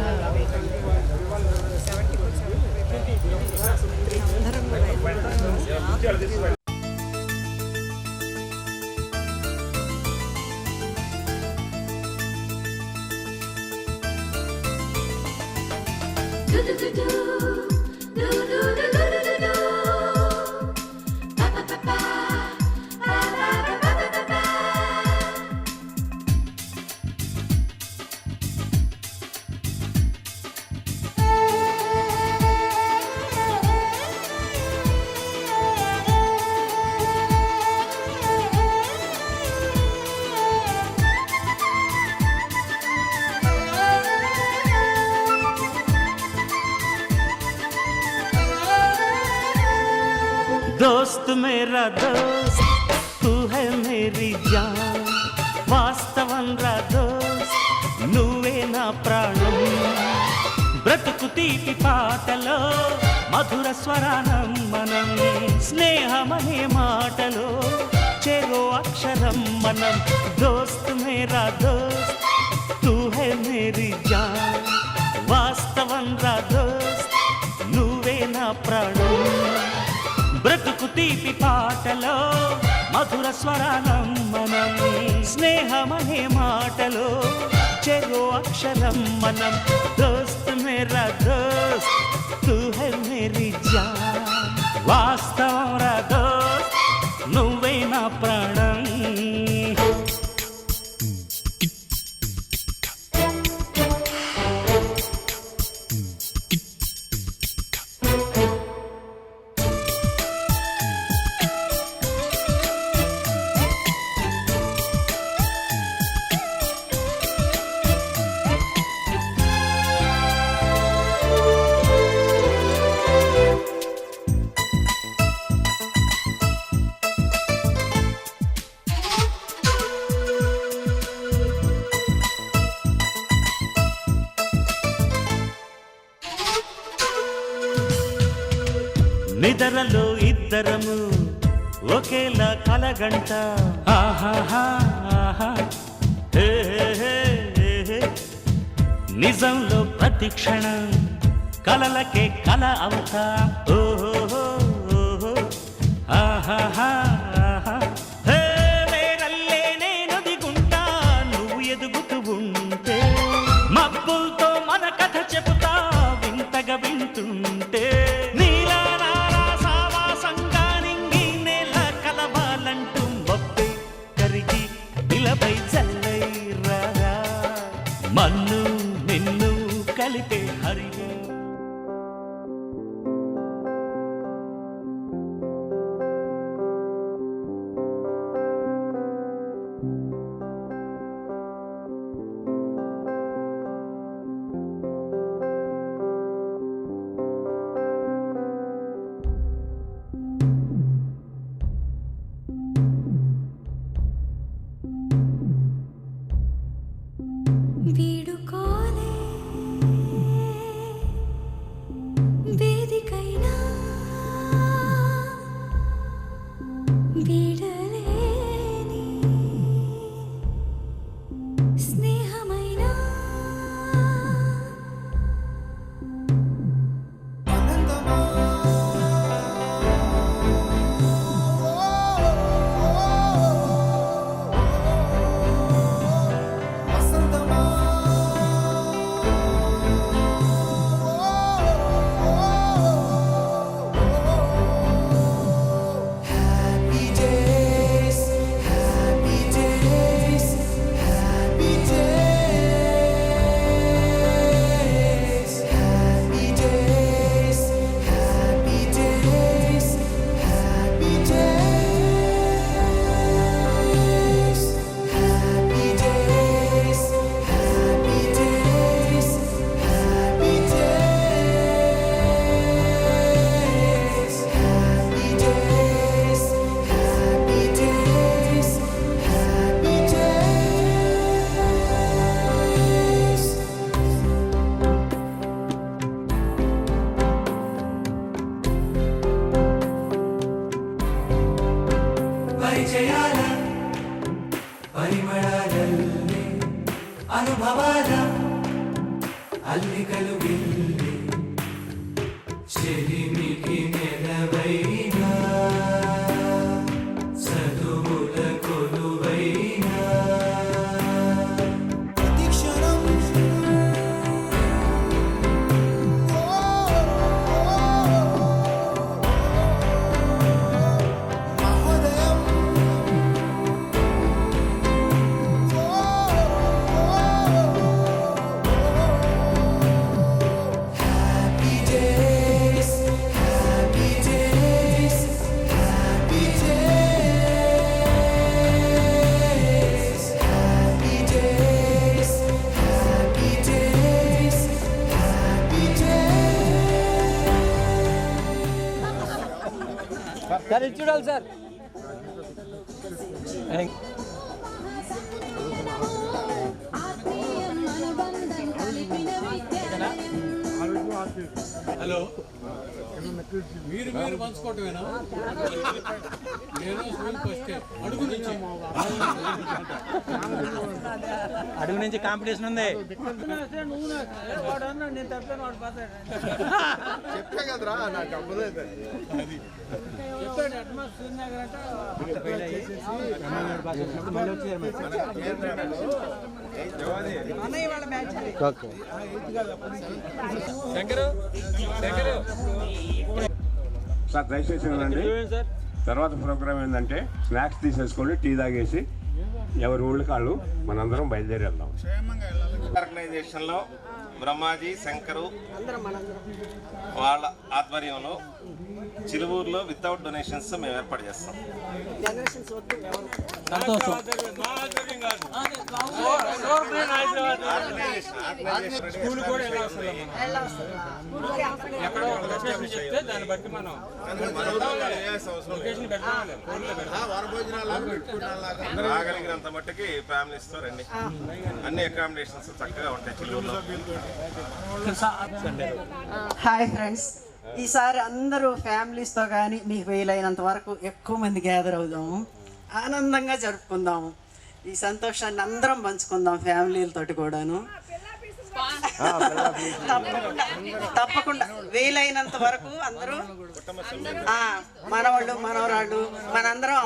दोस्त मेरा दोस्त तू है मेरी जान, వాస్తవం రా దోస్త్ నువ్వే నా ప్రాణం. బ్రతుకు తీపి పాటలో మధుర స్వరానం మనం, స్నేహమనే మాటలో చెరో అక్షరం మనం. దోస్త్ మేరా దోస్త్ తూ హై మేరీ జాన్, వాస్తవం రా దోస్త్ నువ్వే నా ప్రాణం. బ్రతుకు తీపి పాటలో మధుర స్వరానం మనం, స్నేహమనే మాటలో చెరో అక్షరం మనం. దోస్త్ మేరా దోస్త్ తూ హై మేరీ జాన్, వాస్తవం రా దోస్త్ నువ్వే నా ప్రాణం. నిద్రలో ఇద్దరము ఒకేలా కలగంట, ఆహాహా ఆహా హే హే హే. నిజంలో ప్రతి క్షణం కలలకే కల అవుతా, ఓహో ఓహో ఆహాహా ఆహా హే. నేనల్లే నేను దిగుంటా నువ్వు ఎదుగుతూ ఉంటే, మబ్బులతో మన కథ చెబుతా వింతగా వింటుంటే. మన్ను నిన్ను కలిపే హరివే. ಪರಿಚಯಾಲ ಪರಿಮಳದಲ್ಲಿ ಅನುಭವದ ಅಲ್ಲಿಗಲು ಗಿಲ್ಲಿ చెలిమికి నెలవైన చదువుల కొలువైన ప్రతిక్షణం మహోదయం happy days happy days happy days happy days happy days happy sir ఇది చూడాలి సార్ హలో మీరు మీరు పంచుకోవటమేనా నేను ఫస్ట్ అడుగు నుంచి కాంపిటీషన్ ఉంది చెప్పే కదరా నాకు అవ్వలేదు సార్ దయచేసి అండి తర్వాత ప్రోగ్రామ్ ఏంటంటే స్నాక్స్ తీసేసుకొని టీ తాగేసి ఎవరి ఊళ్ళ కాళ్ళు మనందరం బయలుదేరి వెళ్దాం. ఆర్గనైజేషన్లో బ్రహ్మాజీ శంకరు వాళ్ళ ఆధ్వర్యంలో చిలువూరులో వితౌట్ డొనేషన్స్ మేము ఏర్పాటు చేస్తాం. దాన్ని బట్టి మనం రాగలిగినంత మట్టుకి ఫ్యామిలీస్ తో రండి. అన్ని అకామిడేషన్స్ చక్కగా ఉంటాయి చిలువూరులో. హాయ్ ఫ్రెండ్స్, ఈసారి అందరూ ఫ్యామిలీస్తో కానీ మీకు వీలైనంత వరకు ఎక్కువ మంది గ్యాదర్ అవుదాము, ఆనందంగా జరుపుకుందాము. ఈ సంతోషాన్ని అందరం పంచుకుందాం ఫ్యామిలీలతోటి కూడాను. తప్పకుండా వీలైనంత వరకు అందరూ మనవాళ్ళు మనవరాళ్ళు మనందరం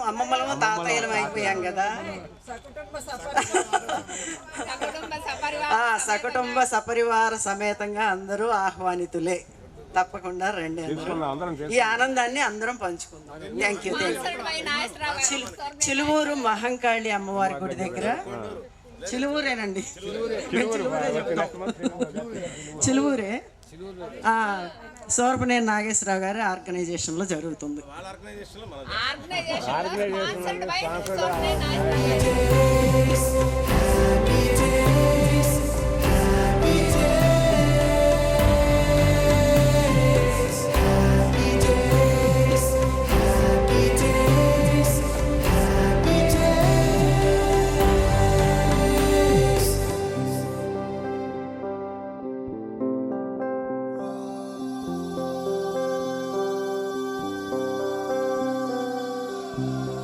అమ్మమ్మలము తాతయ్యలం అయిపోయాం కదా. సకుటుంబ సపరివార సమేతంగా అందరూ ఆహ్వానితులే. తప్పకుండా రండి, ఈ ఆనందాన్ని అందరం పంచుకుందాం. Thank you. చిలువూరు మహంకాళి అమ్మవారి గుడి దగ్గర, చిలువూరేనండి, చిలువూరే సోరపనేని నాగేశ్వరరావు గారి ఆర్గనైజేషన్లో జరుగుతుంది. you.